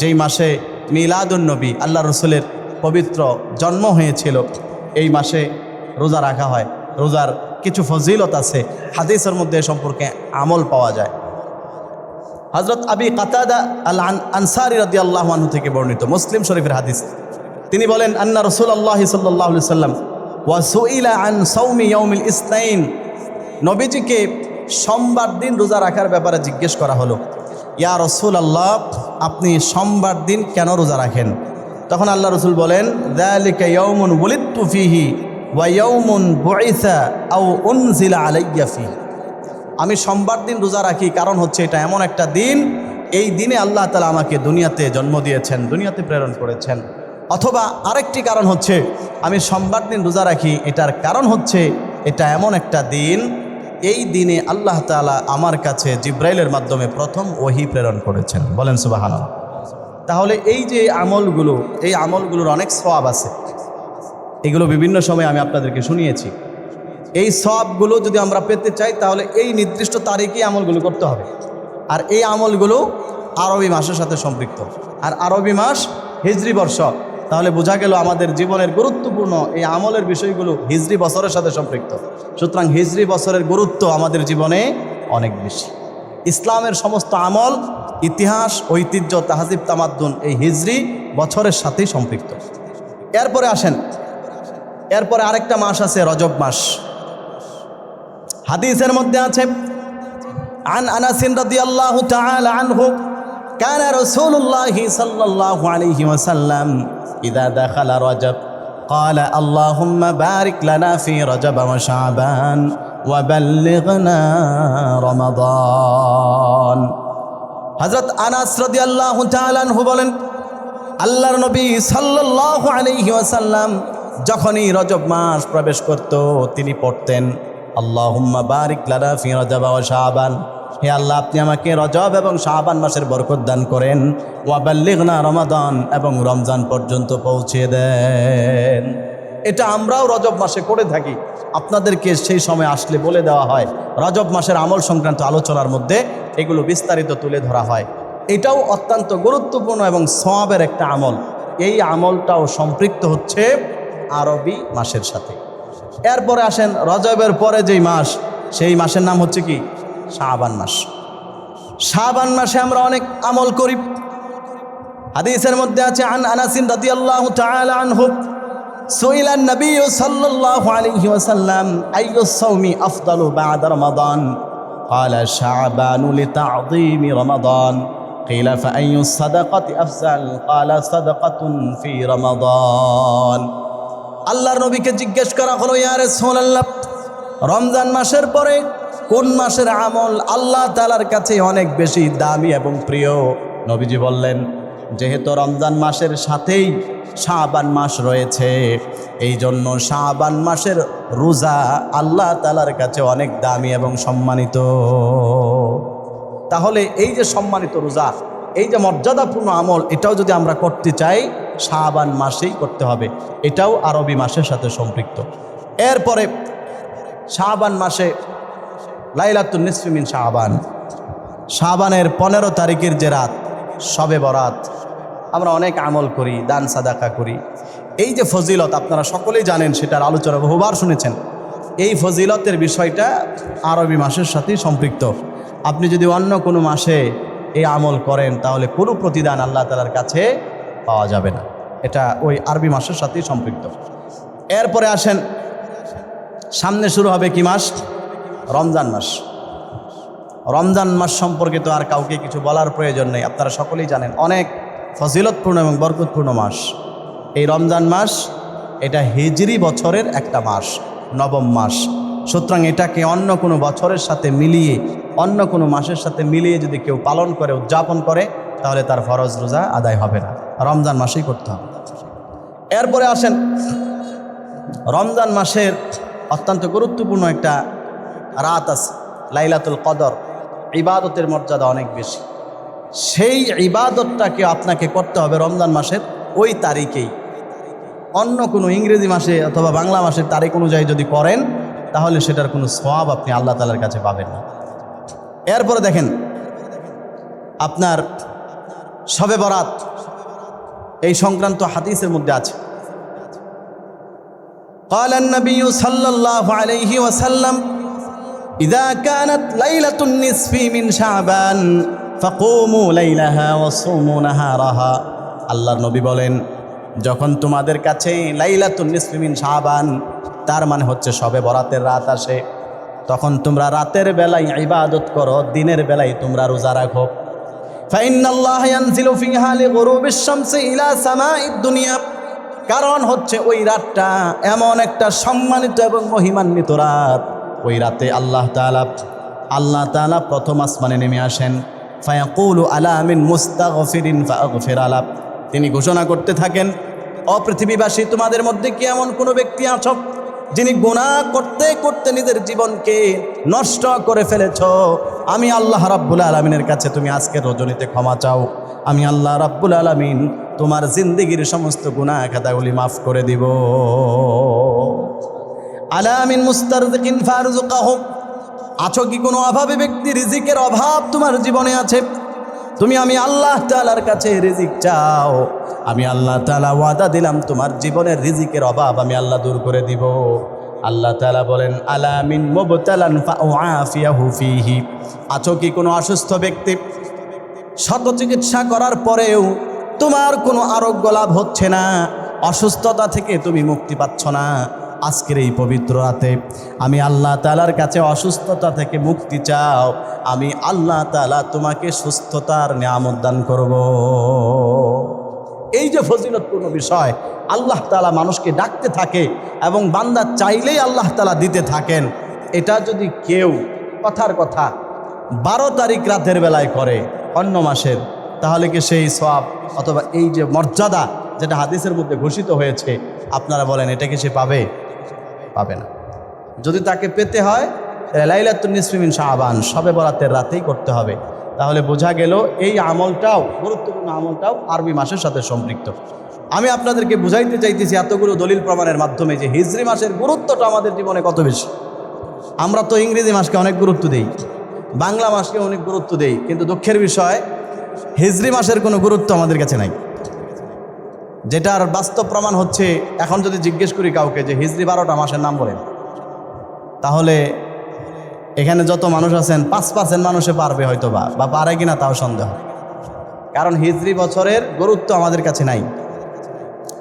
যেই মাসে মিলাদুন নবী আল্লাহ রসুলের পবিত্র জন্ম হয়েছিল, এই মাসে রোজা রাখা হয়। রোজার কিছু ফজিলত আছে, হাদিসের মধ্যে সম্পর্কে আমল পাওয়া যায়। হযরত আবি কাতাদা আল আনসারী রাদিয়াল্লাহু আনহু থেকে বর্ণিত, মুসলিম শরীফের হাদিস। তিনি বলেন, আন্না রাসূলুল্লাহ সাল্লাল্লাহু আলাইহি ওয়াসাল্লাম ওয়া সুইলা আন সাওমি ইয়াউমিল ইসনাইন, নবীজিকে সোমবার দিন রোজা রাখার ব্যাপারে জিজ্ঞেস করা হলো, ইয়া রাসূলুল্লাহ, আপনি সোমবার দিন কেন রোজা রাখেন? তখন আল্লাহ রসুল বলেন, যালিকা ইয়াউমুন ওয়ালিদতু ফীহি ওয়া ইয়াউমুন বুইসা আও উনজিলা আলাইয়া ফীহি। আমি সোমবার দিন রোজা রাখি, কারণ হচ্ছে এটা এমন একটা দিন, এই দিনে আল্লাহ তাআলা আমাকে দুনিয়াতে জন্ম দিয়েছেন, দুনিয়াতে প্রেরণ করেছেন। অথবা আরেকটি কারণ হচ্ছে আমি সোমবার দিন রোজা রাখি, এটার কারণ হচ্ছে এটা এমন একটা দিন, এই দিনে আল্লাহ তাআলা আমার কাছে জিব্রাইলের মাধ্যমে প্রথম ওহী প্রেরণ করেছেন। বলেন সুবহানাল্লাহ। তাহলে এই যে আমলগুলো, এই আমলগুলোর অনেক সওয়াব আছে, এগুলো বিভিন্ন সময় আমি আপনাদেরকে শুনিয়েছি। এই সওয়াবগুলো যদি আমরা পেতে চাই, তাহলে এই নির্দিষ্ট তারিখে আমলগুলো করতে হবে। আর এই আমলগুলো আরবি মাসের সাথে সম্পৃক্ত, আর আরবি মাস হিজরি বর্ষ। তাহলে বোঝা গেল আমাদের জীবনের গুরুত্বপূর্ণ এই আমলের বিষয়গুলো হিজরি বছরের সাথে সম্পৃক্ত। সুতরাং হিজরি বছরের গুরুত্ব আমাদের জীবনে অনেক বেশি। ইসলামের সমস্ত আমল, ইতিহাস, ঐতিহ্য, তাহজিব, তামাদ্দুন এই হিজরি বছরের সাথেই সম্পৃক্ত। এরপরে আসেন, এরপরে আরেকটা মাস আছে রজব মাস। হাদিসের মধ্যে আছে, আন আনাস রাদিয়াল্লাহু তাআলা আনহু কানা রাসূলুল্লাহি সাল্লাল্লাহু আলাইহি ওয়াসাল্লাম ইযা দাখালা রজব قال اللهم بارك لنا في رجب وشعبان وبلغنا رمضان। হযরত আনাস রাদিয়াল্লাহু তাআলা আনহু বলেন, আল্লাহর নবী সাল্লাল্লাহু আলাইহি ওয়াসাল্লাম যখনই রজব মাস প্রবেশ করত, তিনি পড়তেন, আল্লাহুম্মা বারিক লানা ফি রজব ওয়া শাবান, হে আল্লাহ, আপনি আমাকে রজব এবং শাবান মাসের বরকত দান করেন, ওয়া বাল্লিগনা রমাদান, এবং রমজান পর্যন্ত পৌঁছে দেন। এটা আমরাও রজব মাসে করে থাকি, আপনাদেরকে সেই সময় আসলে বলে দেওয়া হয়। রজব মাসের আমল সংক্রান্ত আলোচনার মধ্যে এগুলো বিস্তারিত তুলে ধরা হয়। এটাও অত্যন্ত গুরুত্বপূর্ণ এবং সওয়াবের একটা আমল। এই আমলটাও সম্পৃক্ত হচ্ছে আরবি মাসের সাথে। এরপরে আসেন রজবের পরে যেই মাস, সেই মাসের নাম হচ্ছে কি? শাবান মাস। শাবান মাসে আমরা অনেক আমল করি। হাদিসের মধ্যে আছে, আন আনাস রাদিয়াল্লাহু তাআলা আনহু সুইলা নবী সাল্লাল্লাহু আলাইহি ওয়াসাল্লাম আইয়ুস সাওমি আফদালু বা'দা রমাদান ক্বালা শাবানু লিতা'যীমি রমাদান ক্বিলা ফাআইয়ুস সাদাকাতি আফজাল ক্বালা সাদাকাতুন ফি রমাদান। আল্লাহর নবীকে জিজ্ঞেস করা হলো, ইয়া রাসূলুল্লাহ, রমজান মাসের পরে কোন মাসের আমল আল্লাহ তাআলার কাছে অনেক বেশি দামি এবং প্রিয়? নবীজি বললেন, যেহেতু রমজান মাসের সাথেই শাবান মাস রয়েছে, এই জন্য শাবান মাসের রোজা আল্লাহ তাআলার কাছে অনেক দামি এবং সম্মানিত। তাহলে এই যে সম্মানিত রোজা, এই যে মর্যাদাপূর্ণ আমল, এটাও যদি আমরা করতে চাই শাবান মাসেই করতে হবে। এটাও আরবি মাসের সাথে সম্পৃক্ত। এরপরে শাবান মাসে লাইলাতুন নিসফি মিন শাবান, শাবানের 15 তারিখের যে রাত, শবে বরাত, আমরা অনেক আমল করি, দান সাদাকা করি। এই যে ফজিলত আপনারা সকলেই জানেন, সেটার আলোচনা বহুবার শুনেছেন। এই ফজিলতের বিষয়টা আরবি মাসের সাথেই সম্পৃক্ত। আপনি যদি অন্য কোনো মাসে এই আমল করেন, তাহলে কোনো প্রতিদান আল্লাহ তাআলার কাছে পাওয়া যাবে না। এটা ওই আরবি মাসের সাথেই সম্পৃক্ত। এরপরে আসেন, সামনে শুরু হবে কি মাস? রমজান মাস। রমজান মাস সম্পর্কে তো আর কাউকে কিছু বলার প্রয়োজন নেই, আপনারা সকলেই জানেন, অনেক ফজিলতপূর্ণ এবং বরকতপূর্ণ মাস এই রমজান মাস। এটা হিজরি বছরের একটা মাস, নবম মাস। সুতরাং এটাকে অন্য কোনো বছরের সাথে মিলিয়ে, অন্য কোনো মাসের সাথে মিলিয়ে যদি কেউ পালন করে, উদযাপন করে, তাহলে তার ফরজ রোজা আদায় হবে না, রমজান মাসেই করতে হবে। এরপরে আসেন রমজান মাসের অত্যন্ত গুরুত্বপূর্ণ একটা রাত আছে লাইলাতুল কদর, ইবাদতের মর্যাদা অনেক বেশি। সেই ইবাদতটাকে আপনাকে করতে হবে রমজান মাসের ওই তারিখেই। অন্য কোনো ইংরেজি মাসে অথবা বাংলা মাসের তারিখ অনুযায়ী যদি করেন তাহলে সেটার কোনো সওয়াব আপনি আল্লাহ তাআলার কাছে পাবেন না। এরপরে দেখেন আপনার শবে বরাত, এই সংক্রান্ত হাদিসের মধ্যে আছে قال النبي صلى الله عليه وسلم إذا كانت ليلة النصف من شعبان فقوموا ليلها وصوموا نهارها। আল্লাহর নবী বলেন, যখন তোমাদের কাছে লাইলাতুন নিসফি মিন শাবান, তার মানে হচ্ছে শবে বরাতের রাত আসে, তখন তোমরা রাতের বেলায় ইবাদত করো, দিনের বেলায় তোমরা রোজা রাখো। ফাইন্নাল্লাহা ইয়ানজিলু ফিহা লিগুরুবিশ শামসি ইলা সামাঈদ দুনিয়া, কারণ হচ্ছে ওই রাতটা এমন একটা সম্মানিত এবং মহিমান্বিত রাত। ওই রাতে আল্লাহ তাআলা প্রথম আসমানে নেমে আসেন। ফায়াকুলু আলা মিন মুস্তাগফিরিন ফাগফির আলা, তিনি ঘোষণা করতে থাকেন, ও পৃথিবীবাসী, তোমাদের মধ্যে কি এমন কোনো ব্যক্তি আছো যিনি গুনাহ করতে করতে নিজের জীবনকে নষ্ট করে ফেলেছ? আমি আল্লাহ রাব্বুল আলামিনের কাছে তুমি আজকের রজনীতে ক্ষমা চাও, আমি আল্লাহ রাব্বুল আলামিন তোমার জিন্দেগির সমস্ত গুনাহ খাতাগুলি মাফ করে দিব। আলা মিন মুস্তারজিকিন ফারযুকাহু, আছো কি কোনো অভাবী ব্যক্তি, রিজিকের অভাব তোমার জীবনে আছে, তুমি আমি আল্লাহ তাআলার কাছে রিজিক চাও, আমি আল্লাহ তাআলা ওয়াদা দিলাম তোমার জীবনের রিজিকের অভাব আমি আল্লাহ দূর করে দিব। আল্লাহ তাআলা বলেন, আলা মিন মুবতালান ফাউআফিয়াহু ফীহি, আছো কি কোনো অসুস্থ ব্যক্তি, শত চিকিৎসা করার পরেও তোমার কোনো আরোগ্য লাভ হচ্ছে না, অসুস্থতা থেকে তুমি মুক্তি পাচ্ছ না, আজকের এই পবিত্র রাতে আমি আল্লাহ তাআলার কাছে অসুস্থতা থেকে মুক্তি চাও, আমি আল্লাহ তাআলা তোমাকে সুস্থতার নিয়ামত দান করব। এই যে ফজিলতপূর্ণ বিষয়, আল্লাহ তাআলা মানুষকে ডাকতে থাকে এবং বান্দা চাইলেই আল্লাহ তাআলা দিতে থাকেন। এটা যদি কেউ কথার কথা 12 তারিখ রাতের বেলায় করে অন্য মাসের, তাহলে কি সেই সওয়াব অথবা এই যে মর্যাদা যেটা হাদিসের মধ্যে ঘোষিত হয়েছে, আপনারা বলেন এটা কি সে পাবে? পাবে না। যদি তাকে পেতে হয় লাইলাতুন নিসফি মিন শাবান, শবে বরাতের রাতেই করতে হবে। তাহলে বোঝা গেল এই আমলটাও, গুরুত্বপূর্ণ আমলটাও আরবি মাসের সাথে সম্পৃক্ত। আমি আপনাদেরকে বুঝাইতে চাইতেছি এতগুলো দলিল প্রমাণের মাধ্যমে যে হিজরি মাসের গুরুত্বটা আমাদের জীবনে কত বেশি। আমরা তো ইংরেজি মাসকে অনেক গুরুত্ব দেই, বাংলা মাসকে অনেক গুরুত্ব দেই, কিন্তু দুঃখের বিষয় হিজরি মাসের কোনো গুরুত্ব আমাদের কাছে নাই। যেটার বাস্তব প্রমাণ হচ্ছে, এখন যদি জিজ্ঞেস করি কাউকে যে হিজরি 12টা মাসের নাম বলেন, তাহলে এখানে যত মানুষ আছেন 5% মানুষে পারবে হয়তো বা পারে কিনা তাও সন্দেহ, কারণ হিজরি বছরের গুরুত্ব আমাদের কাছে নাই।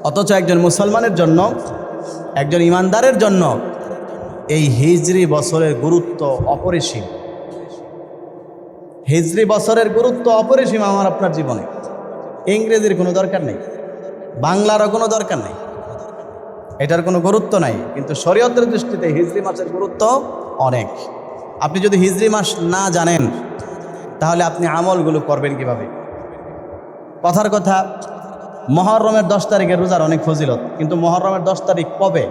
অথচ একজন মুসলমানের জন্য, একজন ইমানদারের জন্য এই হিজরি বছরের গুরুত্ব অপরিসীম। হিজরি বছরের গুরুত্ব অপরিসীম আমার আপনার জীবনে। ইংরেজির কোনো দরকার নেই, বাংলারও কোনো দরকার নেই, এটার কোনো গুরুত্ব নাই, কিন্তু শরীয়তের দৃষ্টিতে হিজরি মাসের গুরুত্ব অনেক। আপনি যদি হিজরি মাস না জানেন তাহলে আপনি আমলগুলো করবেন কিভাবে? কথার কথা, মুহররমের 10 তারিখের রোজার অনেক ফজিলত, কিন্তু মুহররমের 10 তারিখ কবে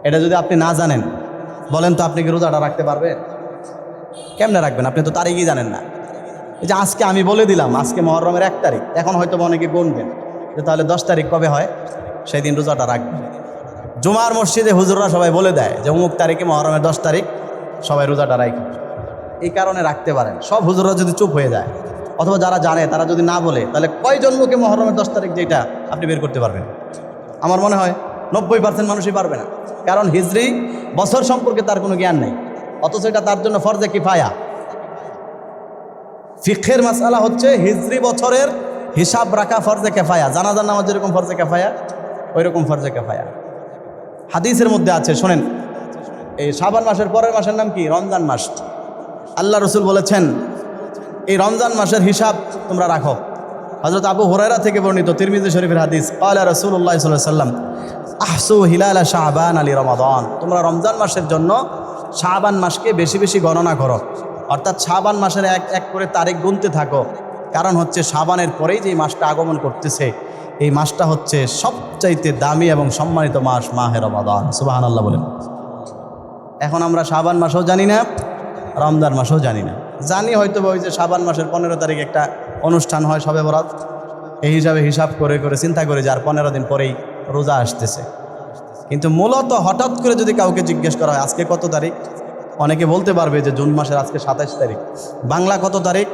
এটা যদি আপনি না জানেন, বলেন তো আপনি কি রোজাটা রাখতে পারবেন? কেমনে রাখবেন? আপনি তো তারিখই জানেন না। এই যে আজকে আমি বলে দিলাম আজকে মুহররমের 1 তারিখ, এখন হয়তো অনেকে গুনবেন যে তাহলে 10 তারিখ কবে হয়, সেই দিন রোজাটা রাখবেন। জুমার মসজিদে হুজুররা সবাই বলে দেয় যে অমুক তারিখে মুহররমের 10 তারিখ সবাই রোজাটা রাখে, এই কারণে রাখতে পারেন। সব হুজুররা যদি চুপ হয়ে যায় অথবা যারা জানে তারা যদি না বলে, তাহলে কয়জন লোকে মুহররমের 10 তারিখ যেটা আপনি বের করতে পারবেন? আমার মনে হয় 90% মানুষই পারবে না, কারণ হিজরি বছর সম্পর্কে তার কোনো জ্ঞান নেই, অথচ এটা তার জন্য ফরজে কিফায়া। ফিকহের মাসআলা হচ্ছে হিজরি বছরের হিসাব রাখা ফরজে কিফায়া, জানাজার নামাজ যেরকম ফরজে কিফায়া ওই রকম ফরজে কিফায়া। হাদিসের মধ্যে আছে, শোনেন, এই শাবান মাসের পরের মাসের নাম কি? রমজান মাস। আল্লাহ রসুল বলেছেন এই রমজান মাসের হিসাব তোমরা রাখো। হযরত আবু হুরায়রা থেকে বর্ণিত, তিরমিজি শরীফের হাদিস, ক্বালা রাসূলুল্লাহ সাল্লাল্লাহু আলাইহি ওয়াসাল্লাম আহসু হিলালা শাবান আলি রমাদান, তোমরা রমজান মাসের জন্য শাবান মাসকে বেশি বেশি গণনা করো, অর্থাৎ শাবান মাসের এক এক করে তারিখ গুনতে থাকো। কারণ হচ্ছে শাবানের পরেই যে মাসটা আগমন করতেছে, এই মাসটা হচ্ছে সবচাইতে দামি এবং সম্মানিত মাস, মাহে রমাদান। সুবহানাল্লাহ বলেন। এখন আমরা শাবান মাসেও জানি না, রমজান মাসেও জানি না। জানি হয়তো ওই যে শাবান মাসের 15 তারিখ একটা অনুষ্ঠান হয় শবে বরাত, এই হিসাবে হিসাব করে করে চিন্তা করে যে আর 15 দিন পরেই রোজা আসতেছে। কিন্তু মূলত হঠাৎ করে যদি কাউকে জিজ্ঞেস করা হয় আজকে কত তারিখ, অনেকে বলতে পারবে যে জুন মাসের আজকে 27 তারিখ। বাংলা কত তারিখ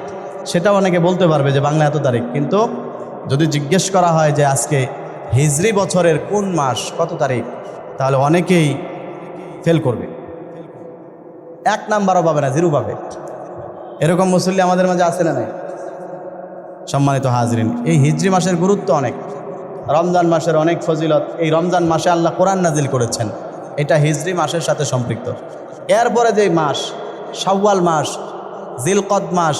সেটাও অনেকে বলতে পারবে যে বাংলা এত তারিখ। কিন্তু যদি জিজ্ঞেস করা হয় যে আজকে হিজরি বছরের কোন মাস কত তারিখ, তাহলে অনেকেই ফেল করবে, 1 নাম্বারও পাবে না, 0 পাবে। এরকম মুসল্লি আমাদের মাঝে আছে না নাই? সম্মানিত হাজরিন, এই হিজরি মাসের গুরুত্ব অনেক, রমজান মাসের অনেক ফজিলত। এই রমজান মাসে আল্লাহ কোরআন নাজিল করেছেন, এটা হিজরি মাসের সাথে সম্পৃক্ত। এরপরে যে মাস, শাওয়াল মাস, জিলকদ মাস,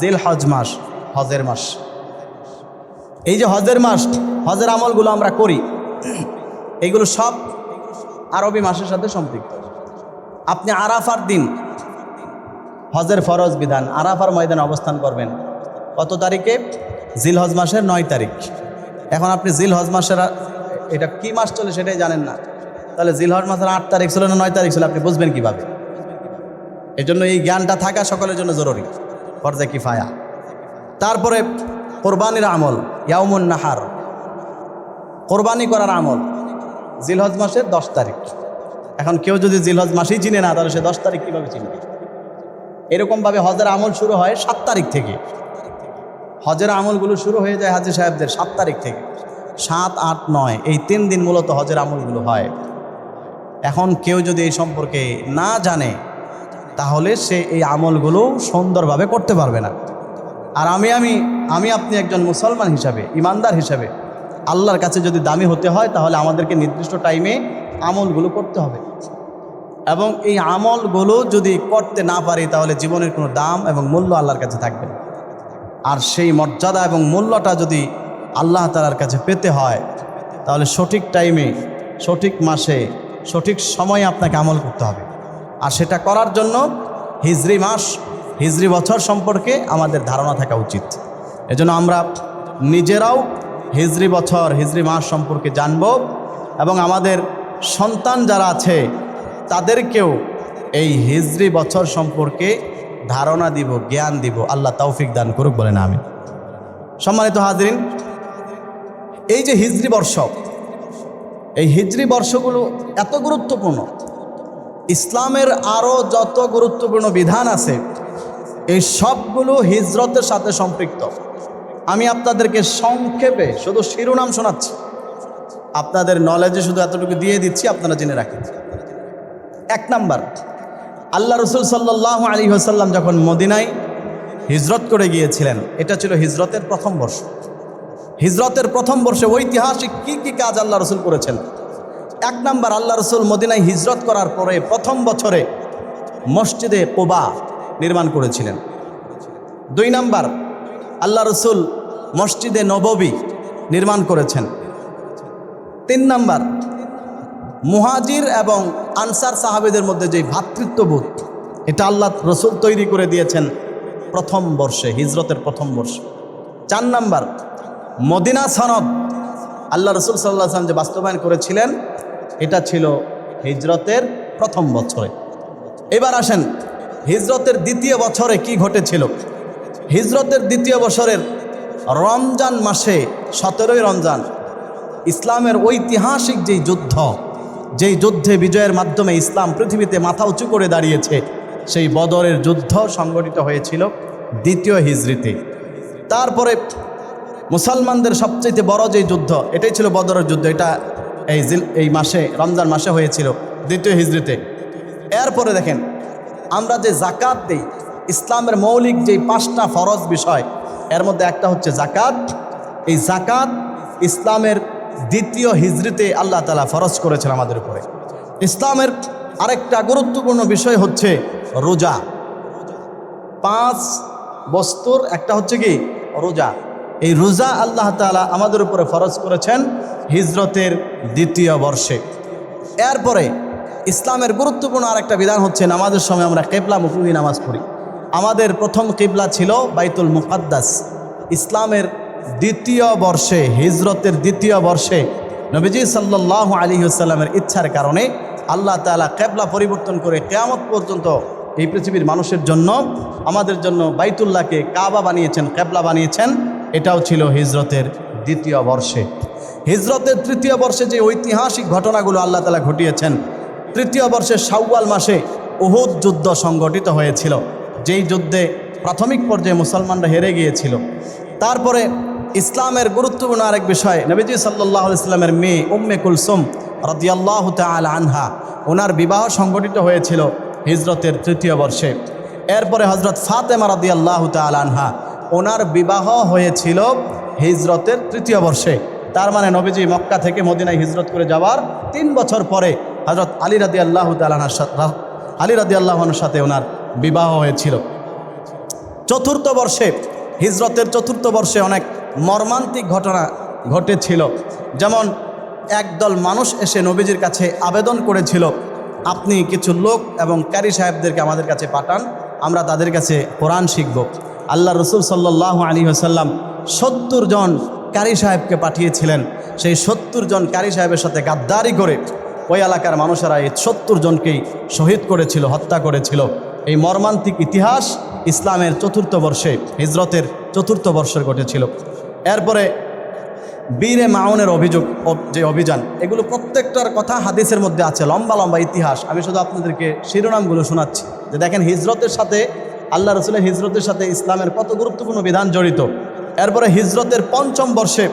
জিলহজ মাস, হজের মাস। এই যে হজের মাস, হজের আমলগুলো আমরা করি, এইগুলো সব আরবি মাসের সাথে সম্পৃক্ত। আপনি আরাফার দিন হজের ফরজ বিধান, আরাফার ময়দানে অবস্থান করবেন কত তারিখে? জিলহজ মাসের 9 তারিখ। এখন আপনি জিলহজ মাসের, এটা কি মাস চলে সেটাই জানেন না, তাহলে জিলহজ মাসের 8 তারিখ ছিল না 9 তারিখ ছিল, আপনি বুঝবেন কিভাবে? এই জন্য এই জ্ঞানটা থাকা সকলের জন্য জরুরি, ফরজে কিফায়া। তারপরে কোরবানির আমল, ইয়াউমুন নাহার, কোরবানি করার আমল জিলহজ মাসের 10 তারিখ। এখন কেউ যদি জিলহজ মাসেই চিনে না, তাহলে সে 10 তারিখ কীভাবে চিনবে? এরকমভাবে হজের আমল শুরু হয় 7 তারিখ থেকে। হজের আমলগুলো শুরু হয়ে যায় হাজী সাহেবদের 7 তারিখ থেকে। 7, 8, 9 এই 3 দিন মূলত হজের আমলগুলো হয়। এখন কেউ যদি এই সম্পর্কে না জানে, তাহলে সে এই আমলগুলো সুন্দরভাবে করতে পারবে না। আর আমি আপনি একজন মুসলমান হিসাবে, ইমানদার হিসাবে আল্লাহর কাছে যদি দামি হতে হয়, তাহলে আমাদেরকে নির্দিষ্ট টাইমে আমলগুলো করতে হবে। এবং এই আমলগুলো যদি করতে না পারি, তাহলে জীবনের কোনো দাম এবং মূল্য আল্লাহর কাছে থাকবে না। আর সেই মর্যাদা এবং মূল্যটা যদি আল্লাহ তাআলার কাছে পেতে হয়, তাহলে সঠিক টাইমে, সঠিক মাসে, সঠিক সময়ে আপনাকে আমল করতে হবে। আর সেটা করার জন্য হিজরি মাস, হিজরি বছর সম্পর্কে আমাদের ধারণা থাকা উচিত। এজন্য আমরা নিজেরাও হিজরি বছর, হিজরি মাস সম্পর্কে জানব এবং আমাদের সন্তান যারা আছে তাদেরকেও এই হিজরি বছর সম্পর্কে ধারণা দিব, জ্ঞান দিব। আল্লাহ তৌফিক দান করুক, বলেন আমিন। সম্মানিত হাজরিন, এই যে হিজরি বর্ষ, এই হিজরি বর্ষগুলো এত গুরুত্বপূর্ণ। ইসলামের আরও যত গুরুত্বপূর্ণ বিধান আছে, এই সবগুলো হিজরতের সাথে সম্পৃক্ত। আমি আপনাদেরকে সংক্ষেপে শুধু শিরোনাম শোনাচ্ছি, আপনাদের নলেজে শুধু এতটুকু দিয়ে দিচ্ছি, আপনারা জেনে রাখেন। 1 নাম্বার, আল্লাহ রসুল সাল্লাল্লাহু আলাইহি ওয়াসাল্লাম যখন মদিনায় হিজরত করে গিয়েছিলেন, এটা ছিল হিজরতের প্রথম বর্ষ। হিজরতের প্রথম বর্ষে ঐতিহাসিক কি কাজ আল্লাহ রসুল করেছেন? 1 নাম্বার, আল্লাহ রসুল মদিনায় হিজরত করার পরে প্রথম বছরে মসজিদে কুবা নির্মাণ করেছিলেন। 2 নাম্বার, আল্লাহ রসুল মসজিদে নববী নির্মাণ করেছেন। 3 নাম্বার, মুহাজির এবং আনসার সাহাবীদের মধ্যে যে ভ্রাতৃত্ববোধ, এটা আল্লাহ রসুল তৈরি করে দিয়েছেন প্রথম বর্ষে, হিজরতের প্রথম বর্ষে। 4 নাম্বার, মদিনা সনদ আল্লাহ রসুল সাল্লাল্লাহু আলাইহি ওয়াসাল্লাম যে বাস্তবায়ন করেছিলেন, এটা ছিল হিজরতের প্রথম বছরে। এবার আসেন হিজরতের দ্বিতীয় বছরে কি ঘটেছিল। হিজরতের দ্বিতীয় বছরের রমজান মাসে, 17ই রমজান, ইসলামের ঐতিহাসিক যেই যুদ্ধ, যেই যুদ্ধে বিজয়ের মাধ্যমে ইসলাম পৃথিবীতে মাথা উঁচু করে দাঁড়িয়েছে, সেই বদরের যুদ্ধ সংগঠিত হয়েছিল দ্বিতীয় হিজরিতে। তারপরে মুসলমানদের সবচেয়ে বড় যেই যুদ্ধ, এটাই ছিল বদরের যুদ্ধ, এটা এই মাসে, রমজান মাসে হয়েছিল দ্বিতীয় হিজরিতে। এরপরে দেখেন, আমরা যে জাকাত দেই, ইসলামের মৌলিক যেই 5টা ফরজ বিষয়, এর মধ্যে একটা হচ্ছে জাকাত। এই জাকাত ইসলামের দ্বিতীয় হিজরিতে আল্লাহ তাআলা ফরজ করেছেন আমাদের উপরে। ইসলামের আরেকটা গুরুত্বপূর্ণ বিষয় হচ্ছে রোজা। 5 বস্তুর একটা হচ্ছে কি? রোজা। এই রোজা আল্লাহ তাআলা আমাদের উপরে ফরজ করেছেন হিজরতের দ্বিতীয় বর্ষে। এরপরে ইসলামের গুরুত্বপূর্ণ আরেকটা বিধান হচ্ছে নামাজের সময় আমরা কিবলামুখী নামাজ পড়ি। আমাদের প্রথম কিবলা ছিল বাইতুল মুকাদ্দাস। ইসলামের দ্বিতীয় বর্ষে, হিজরতের দ্বিতীয় বর্ষে নবীজি সাল্লাল্লাহু আলাইহি ওয়াসাল্লামের ইচ্ছার কারণে আল্লাহ তাআলা কিবলা পরিবর্তন করে কিয়ামত পর্যন্ত এই পৃথিবীর মানুষের জন্য, আমাদের জন্য বাইতুল্লাহকে কাবা বানিয়েছেন, কিবলা বানিয়েছেন। এটাও ছিল হিজরতের দ্বিতীয় বর্ষে। হিজরতের তৃতীয় বর্ষে যে ঐতিহাসিক ঘটনাগুলো আল্লাহ তাআলা ঘটিয়েছেন, তৃতীয় বর্ষের শাওয়াল মাসে উহুদ যুদ্ধ সংগঠিত হয়েছিল, যেই যুদ্ধে প্রাথমিক পর্যায়ে মুসলমানরা হেরে গিয়েছিল। তারপরে ইসলামের গুরুত্বপূর্ণ আরেক বিষয়, নবীজি সাল্লাল্লাহু আলাইহি ওয়াসাল্লামের মেয়ে উম্মে কুলসুম রাদিয়াল্লাহু তাআলা আনহা, ওনার বিবাহ সংগঠিত হয়েছিল হিজরতের তৃতীয় বর্ষে। এরপরে হজরত ফাতেমা রাদিয়াল্লাহু তাআলা আনহা, ওনার বিবাহ হয়েছিল হিজরতের তৃতীয় বর্ষে। তার মানে নবীজি মক্কা থেকে মদিনায় হিজরত করে যাওয়ার 3 বছর পরে হজরত আলী রাদিয়াল্লাহু তাআলা আনহুর সাথে ওনার বিবাহ হয়েছিল। চতুর্থ বর্ষে, হিজরতের চতুর্থ বর্ষে অনেক মর্মান্তিক ঘটনা ঘটেছিল। যেমন একদল মানুষ এসে নবীজির কাছে আবেদন করেছিল, আপনি কিছু লোক এবং ক্যারি সাহেবদেরকে আমাদের কাছে পাঠান, আমরা তাদের কাছে কোরআন শিখব। আল্লাহ রসুল সাল্লাল্লাহু আলাইহি ওয়াসাল্লাম 70 জন ক্যারি সাহেবকে পাঠিয়েছিলেন। সেই 70 জন ক্যারি সাহেবের সাথে গাদ্দারি করে ওই এলাকার মানুষেরা এই 70 জনকেই শহীদ করেছিল, হত্যা করেছিল। এই মর্মান্তিক ইতিহাস ইসলামের চতুর্থ বর্ষে, হিজরতের চতুর্থ বর্ষে ঘটেছিল। এরপরে বীরে মাউনের যে অভিযান, এগুলো প্রত্যেকটার কথা হাদিসের মধ্যে আছে, লম্বা লম্বা ইতিহাস। আমি শুধু আপনাদেরকে শিরোনামগুলো শোনাচ্ছি, যে দেখেন হিজরতের সাথে, আল্লাহ রসুলের হিজরতের সাথে ইসলামের কত গুরুত্বপূর্ণ বিধান জড়িত। এরপরে হিজরতের 5ম বর্ষে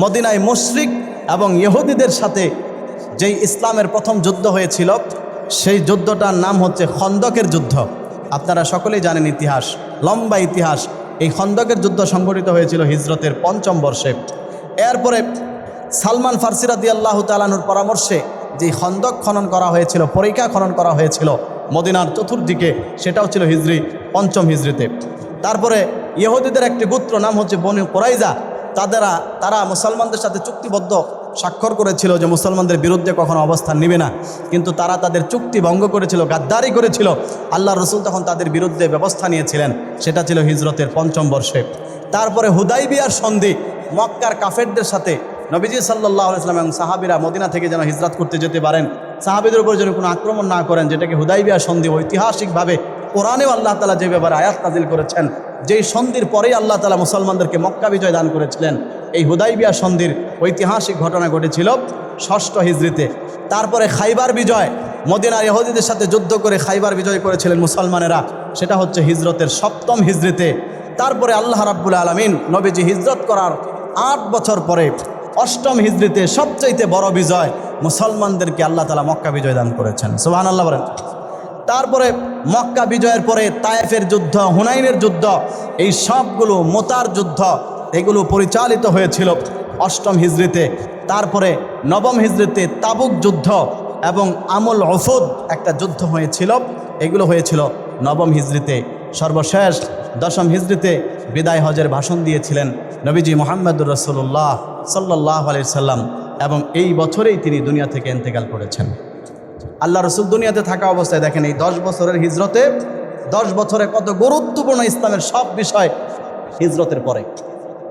মদিনায় মুশরিক এবং ইহুদিদের সাথে যেই ইসলামের প্রথম যুদ্ধ হয়েছিল, সেই যুদ্ধটার নাম হচ্ছে খন্দকের যুদ্ধ। আপনারা সকলেই জানেন ইতিহাস, লম্বা ইতিহাস। এই খন্দকের যুদ্ধ সংঘটিত হয়েছিল হিজরতের 5ম বর্ষে। এরপরে সালমান ফারসি রাদিয়াল্লাহু তাআলা আনহুর পরামর্শে যে খন্দক খনন করা হয়েছিল, পরিখা খনন করা হয়েছিল মদিনার চতুর্দিকে, সেটাও ছিল হিজরি 5ম হিজরিতে। তারপরে ইহুদিদের একটি গোত্র নাম হচ্ছে বনু কুরাইজা, তারা মুসলমানদের সাথে চুক্তিবদ্ধ স্বাক্ষর করেছিল যে মুসলমানদের বিরুদ্ধে কখনো অবস্থান নেবে না, কিন্তু তারা তাদের চুক্তি ভঙ্গ করেছিল, গাদ্দারি করেছিল। আল্লাহ রসুল তখন তাদের বিরুদ্ধে ব্যবস্থা নিয়েছিলেন, সেটা ছিল হিজরতের 5ম বর্ষে। তারপরে হুদাইবিয়ার সন্ধি, মক্কার কাফেরদের সাথে নবীজি সাল্লাল্লাহু আলাইহি ওয়াসাল্লাম এবং সাহাবীরা মদিনা থেকে যেন হিজরত করতে যেতে পারেন, সাহাবীদের উপর যেন কোনো আক্রমণ না করেন, যেটাকে হুদাইবিয়া সন্ধি। ঐতিহাসিকভাবে কোরআনেও আল্লাহ তাআলা যে ব্যাপারে আয়াত নাজিল করেছেন, যেই সন্ধির পরেই আল্লাহ তাআলা মুসলমানদেরকে মক্কা বিজয় দান করেছিলেন, এই হুদাইবিয়া সন্ধির ঐতিহাসিক ঘটনা ঘটেছিল 6ষ্ঠ হিজরিতে। তারপরে খাইবার বিজয়, মদিনার ইহুদিদের সাথে যুদ্ধ করে খাইবার বিজয় করেছিলেন মুসলমানেরা, সেটা হচ্ছে হিজরতের 7ম হিজরিতে। তারপরে আল্লাহ রাব্বুল আলামিন নবীজি হিজরত করার 8 বছর পরে 8ম হিজরিতে সবচাইতে বড় বিজয়, মুসলমানদেরকে আল্লাহ তাআলা মক্কা বিজয় দান করেছেন। সুবহানাল্লাহ বলেন। তারপরে মক্কা বিজয়ের পরে তায়েফের যুদ্ধ, হুনাইনের যুদ্ধ, এই সবগুলো, মোতার যুদ্ধ, এগুলো পরিচালিত হয়েছিল 8ম হিজরিতে। তারপরে 9ম হিজরিতে তাবুক যুদ্ধ এবং আমল উহুদ একটা যুদ্ধ হয়েছিল, এগুলো হয়েছিল 9ম হিজরিতে। সর্বশেষ 10ম হিজরিতে বিদায় হজের ভাষণ দিয়েছিলেন নবীজি মুহাম্মদুর রাসূলুল্লাহ সাল্লাল্লাহু আলাইহি সাল্লাম, এবং এই বছরেই তিনি দুনিয়া থেকে ইন্তেকাল করেছেন। আল্লাহ রসুল দুনিয়াতে থাকা অবস্থায় দেখেন এই 10 বছরের হিজরতে, 10 বছরে কত গুরুত্বপূর্ণ ইসলামের সব বিষয় হিজরতের পরে।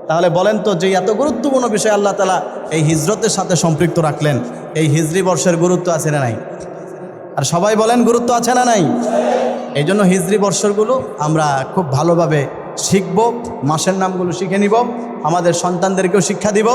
তাহলে বলেন তো, যে এত গুরুত্বপূর্ণ বিষয় আল্লাহ তাআলা এই হিজরতের সাথে সম্পৃক্ত রাখলেন, এই হিজরি বর্ষের গুরুত্ব আছে না নাই? আর সবাই বলেন গুরুত্ব আছে না নাই? এই জন্য হিজরি বর্ষগুলো আমরা খুব ভালোভাবে শিখব, মাসের নামগুলো শিখে নিব, আমাদের সন্তানদেরকেও শিক্ষা দিব।